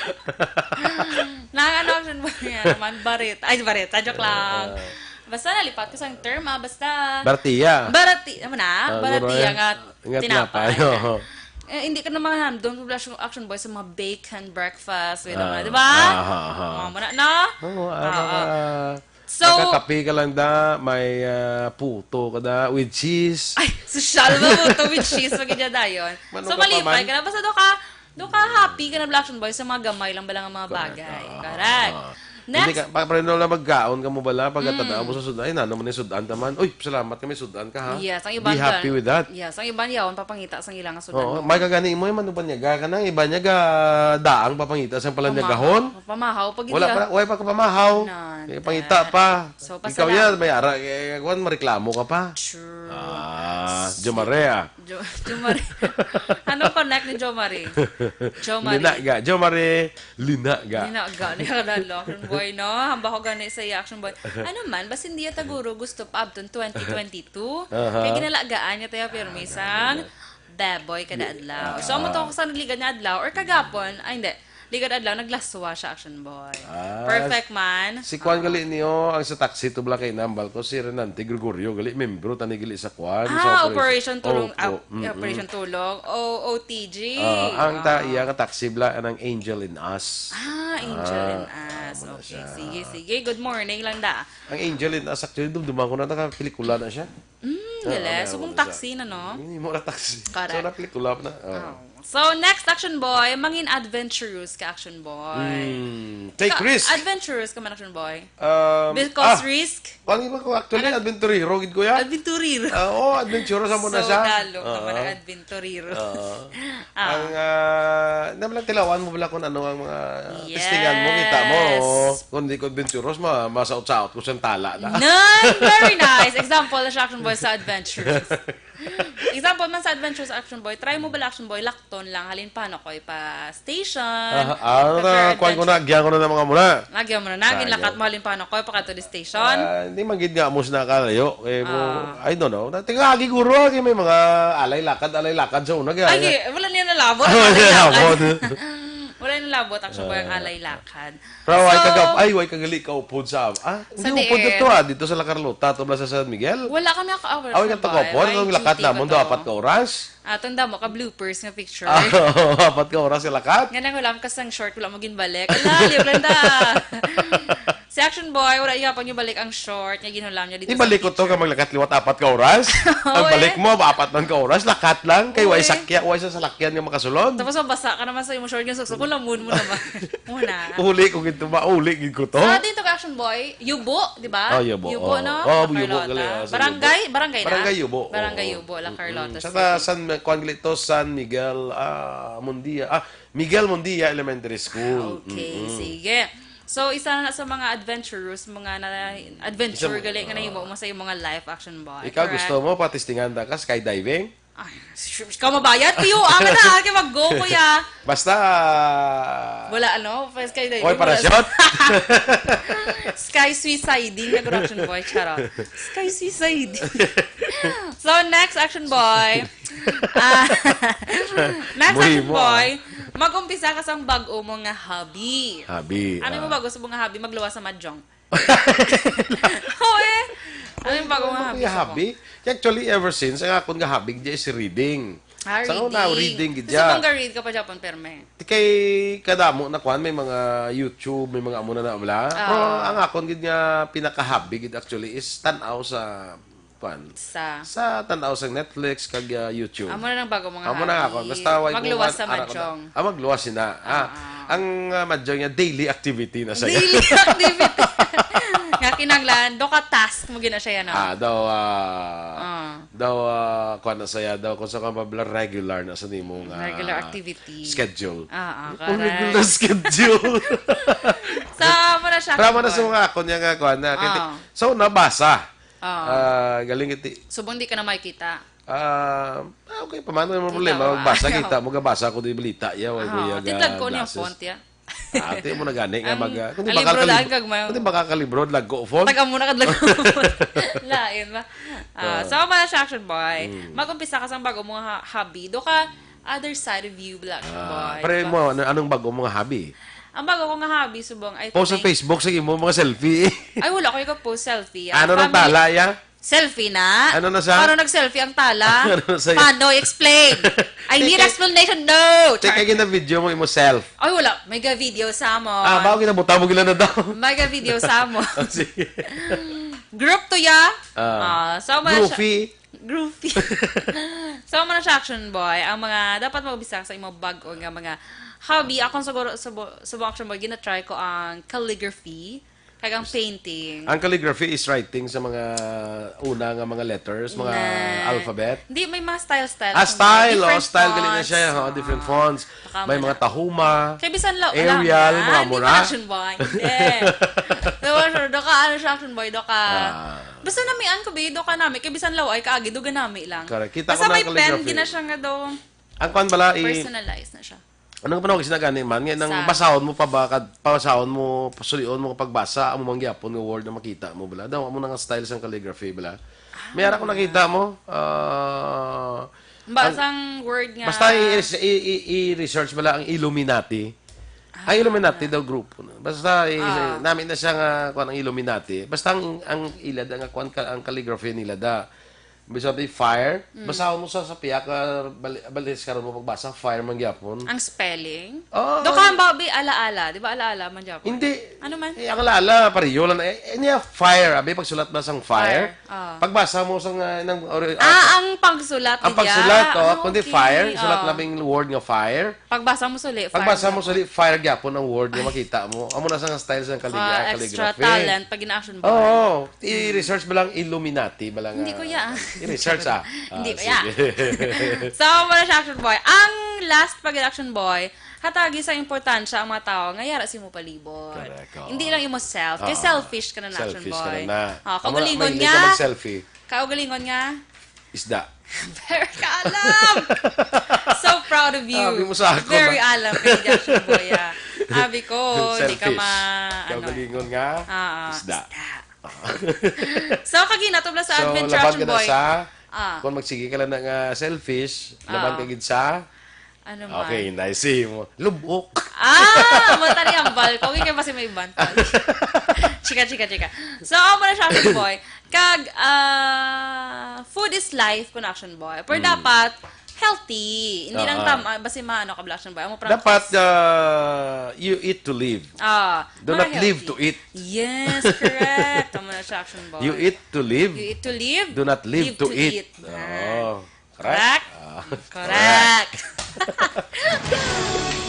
Action Boy yan naman, barita. Ay, barita, joke lang. Basta nalipat ko sa term, basta... Baratiya. Baratiya nga tinapay. Hindi ka naman handong Action Boy sa mga bacon breakfast. Di ba? Mamana na. So, nakakapi ka lang da, may puto ka da, with cheese. Ay, social ba puto with cheese? Magigya da yun. So, malipay ka na. Basta do ka happy ka na Action Boy sa mga gamay lang balang mga bagay. Correct. Next. Hindi ka, paano lang magkaon ka mo bala pag tatandaan mo sa sudan. Ay, naman yung sudan taman. Uy, salamat kami, sudan ka ha. Yes, ang iban be happy with that. Yes, ang iban yaon, papangita sa ilang sudan. Oo, may kagani mo yung manupanyaga ka na. Iba niya ga daang papangita sa palanyagahon. Pamahaw. Pag wala pa ka pamahaw. Pangita pa. So, ikaw yan, may ara. Mareklamo ka pa. True. Jomare Jomare. Anong connect ni Jomare? Linaga. Jomare. Linaga. Niya kadalo. Boy, no? Hamba ko gani sa Action Boy. Ano man, basta hindi ya taguro gusto pa abton 2022. Kaya ginalagaan niya tayo pirmisang beboy kada adlaw. So, amo to ko sa nagligan niya adlaw or kagapon, ay hindi. Ligad adlaw, naglaswa siya, Action Boy. Perfect man. Si Kwan gali niyo, ang sa taxi to bala kay nambal ko, si Renante Gregorio, gali, membro, tani gali sa Kwan. Operation Tulong. Operation Tulong. OTG. Ang iya ka taxi bala, ang Angel in Us. Angel in Us. Okay, sige. Good morning lang da. Ang Angel in Us, actually, dumduman ko na, naka-pelikula na siya. Gala. So, kung taxi na, no? Hindi mo na taxi. Correct. So, na-pelikula na. So, next, Action Boy, mangin adventurous ka, Action Boy. Take risk. Adventurous ka man, Action Boy. Because risk. Pangin ko, actually, adventurero, gid ko yan. Adventurero. Oo, adventurous mo na siya. So, dalo naman ang adventurero. Naman tilawan mo bala kung ano ang mga testingan mo, kita mo. Kung di ko adventurous, masaot-saot ko siyang tala na. Very nice. Example na siya, Action Boy, sa adventurous. Example man sa adventurous Action Boy, try mo ba Action Boy, lakton lang, halin paano ko pa station. Kuhan ko na, agyan ko na ng mga muna. Nagyan mo na, naging lakat mo, halin paano ko pa kato di station. Hindi magid nga mo na kalayo. I don't know. Tingagi guro, may mga alay lakad sa unag. Ay, wala niya nalabot. Alay lakad. Wala yung labot, Action Boy, ang alay lakad. Pero way kagali ka upod sa... hindi upod dito dito sa La Carlota, to sa San Miguel. Wala ka naka-over. Ay, katagopod, ang lakat namon do, 4 ka oras. Tanda mo, ka-bloopers nga picture. 4 ka oras sa lakat. Nga nang wala kasang short, wala mo ginbalik. Ala, libre na. Si Action Boy, wala iya pag balik ang short, nga ginulam niya dito Ibalik ko to ka maglakat liwat 4 ka oras. Ang balik mo 4 man ka oras, lakat lang kay way sakya, way sa salakyan nga makasulod. Tapos mabasa ka naman sa imong short nga suksok, lamun mo naman. Muna. Uli ko gito ba, uli gid ko to. So, dito ka Action Boy, Yubo, di ba? Oh, Yubo. No? Oh, La Yubo Carlota. gali, sa Barangay na? Barangay Yubo. Barangay Yubo, La Carlota. Sa San Glito, San Miguel Mundia. Miguel Mundia Elementary School. Okay, sige. So, isa na sa mga adventurous, adventure gali nga nahimo mo sa iyong mga life Action Boy. Ikaw correct? gusto mo patistingan ka skydiving? Ay, ikaw mabayad, Piyo. Ang na, kaya mag-go, kuya. Basta Wala, sky diving. Oy, parachute. Sky suiciding, nag-Action Boy. Charot. Sky suiciding. So, next Action Boy. Next Action Boy. Mag-umpisa ka sa bago mo nga hobby. Ano yung bago sa mga hobby? Magluwas sa mahjong. Ano yung bago nga hobby? Hobby? Actually, ever since, ang akong nga hobby is reading. Sa una, reading gid ya. Kasi read ka pa Japan perme. Kay kadamo na kwan may mga YouTube, may mga amo na wala. Pero ang akon gid nga pinaka-hobby gid actually is tanaw sa kwan. Sa tanaw sa Netflix kag YouTube. Amo na nang bago mga hobby. Amo na ako. Basta magluwas sa mahjong. Magluwas na. Ang mahjong niya daily activity na siya. Daily activity. Nga kinanglan, do ka task mo gina siya na. Kuan na saya daw kung sa kababla regular na sa nimo nga regular activity schedule. Regular schedule. Sa mo na siya. Rama na sa mga ako niya nga kuan na. So nabasa. Galing iti. Subong di ka na makikita. Okay, pamano yung problema. Magbasa kita. Magabasa ako di balita. Titlag ko niya font ya. Ate mo na gani nga mag kundi makakalibro lagko font. Taga mo na kadlag lain ba. So man siya Action Boy. Mag-umpisa ka sa bago mong hobby. Do ka other side of you Black Boy. Pare mo anong bago mong hobby? Ang bago ko nga hobby subong ay post sa Facebook sige mo mga selfie. Ay wala ko post selfie. Ano nang tala ya? Selfie na? Ano na siya? Paano nag-selfie ang tala? Paano? Explain. I need explanation. No! Check na video mo self. Ay, wala. May video sa mo. Bago kinabuta mo gila na daw. May video sa mo. Group to ya. Groovy. Groovy. So, man siya Action Boy. Ang mga, dapat mag-ubisa sa imong bag o nga mga hobby. Akong siguro, sa Action Boy, gina-try ko ang calligraphy. Kagang painting. Ang calligraphy is writing sa mga una nga mga letters, mga alphabet. Hindi, may mga style. Style. Style galing na siya. Different fonts. May mga tahuma. Kaya bisan Arial, mga mura. Hindi pa Action Boy. Hindi. Do ka, Action Boy, do ka. Basta namian ko, do ka namin. Kaya bisan law ay kaagi, do ganami lang. Correct. Kita basta ko na may calligraphy. pen, di na siya nga daw. Ang kwan bala, personalized na siya. Ano nga panawag sinagani man? Ngayon, nang basahon mo pa ba, pasahon mo, pasulion mo kapag basa, amo mangyapon nga word na makita mo, bala. Daw, amo na nga style sa calligraphy, bala. Mayara ko nakita mo, basang word nga. Basta i-research bala ang Illuminati. Ang Illuminati daw grupo. Basta, namin na siya nga, kung ang Illuminati. Basta ang ilad, ang calligraphy nila da. Bisa di fire. Basahon mo sa piyak balis karon mo pagbasa fire man gyapon. Ang spelling? Do ka babi ala-ala, di ba ala-ala man gyapon? Hindi. Ano man? Ang ala-ala pareho lang niya fire, abi pagsulat ba sang fire. Pagbasa mo sang ang pagsulat niya. Ang pagsulat kundi fire, sulat labing word nga fire. Pagbasa mo suli, fire gyapon ang word nga makita mo. Amo na sang style sang calligraphy. Extra talent pag in-Action Boy. I-research ba lang Illuminati ba lang. Hindi ko ya. I-research Hindi ko yan. So, wala siya Action Boy. Ang last pag-Action Boy, hatagi sa importansya ang mga tao, ngayara si mo palibot. Hindi lang imo self. Kaya selfish ka na Action Boy. Selfish ka na. Kaugalingon nga. Selfie. Kaugalingon nga. Isda. Very alam! So proud of you. Abi mo sa ako. Very alam kay Action Boy. Abi ko, hindi ka Kaugalingon nga. Isda. So, kagina to sa Adventure Action Boy. Kung magsige ka lang ng selfish, laban ka gid sa ano man? Okay, nice mo. Lubok. Mata ni ang balko. Okay, kaya kasi may bantag. Chika. So, amo na siya Action Boy. Kag, food is life kun Action Boy. Pero dapat, healthy. Hindi lang tama, basta maano ka blush ba? Dapat you eat to live. Do not live to eat. Yes, correct. Tama na siya, Aksyon Boy. You eat to live. You eat to live. Do not live to eat. Correct. Correct.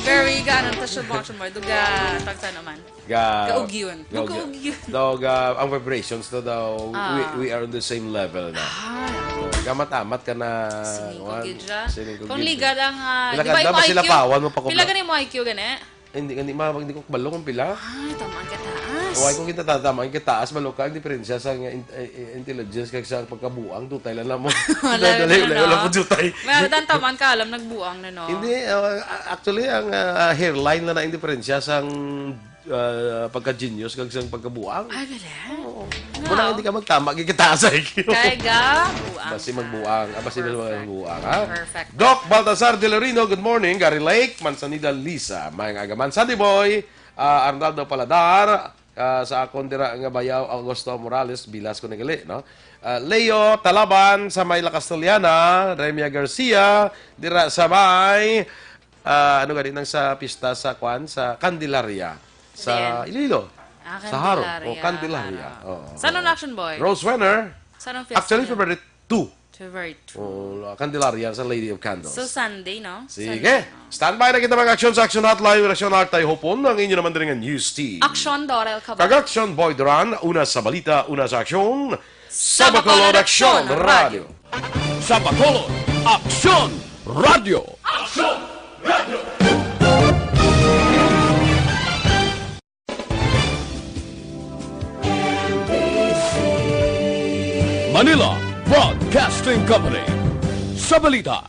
Very ganun to siya, Aksyon Boy. Duga, tagsa naman. Gaugyon. Ang vibrations daw, we are on the same level na. Gamat-amat ka na. Kung ligad ang, di ba yung sila IQ? pawan mo pa ko. Pila ganun mo IQ gani? Hindi ko balo kung pila. Tamaan ka taas. Huwag kung kita tatamaan ka taas, balo ka, ang diferensya sa intelligence kaya sa pagkabuang, tutay lang mo. Wala mo tutay. Mayroon tamaan ka, alam, nagbuang na, no? Hindi, actually, ang hairline na ang diferensya sa pagka-genius kag sa pagkabuang. Ay, galing. Muna hindi ka magtama, kikitaas ay. Kaya buang. Basi magbuang. Basi magbuang, ha? Perfect. Doc Baltasar De Larino, good morning. Gary Lake, Mansanida Lisa. Mga agaman, Sandy Boy, Arnaldo Paladar, sa akong dira nga bayaw, Augusto Morales, bilas ko nagali, no? Leo Talaban, sa may La Castellana, Remia Garcia, dira sa may, ano ganin nang sa pista sa Kwan, sa Candelaria. Sa Iloilo. Sa Haro. Candelaria. Saan ang Aksyon Boy? Rose Wenner. Saan ang fiesta? Actually, February 2. February 2. Candelaria sa Lady of Candles. So, Sunday, no? Sige. Standby na kita mga aksyon sa Aksyon Hotline. Relasyon Artay Hopon. Ang inyo naman din ang news team. Aksyon, Dorel, Cabatu. Kag-Aksyon Boy Duran. Una sa balita, una sa aksyon. Sa Bacolod Aksyon Radio. Sa Bacolod, Aksyon Radio. Aksyon Radio. Manila Broadcasting Company. Sa balita.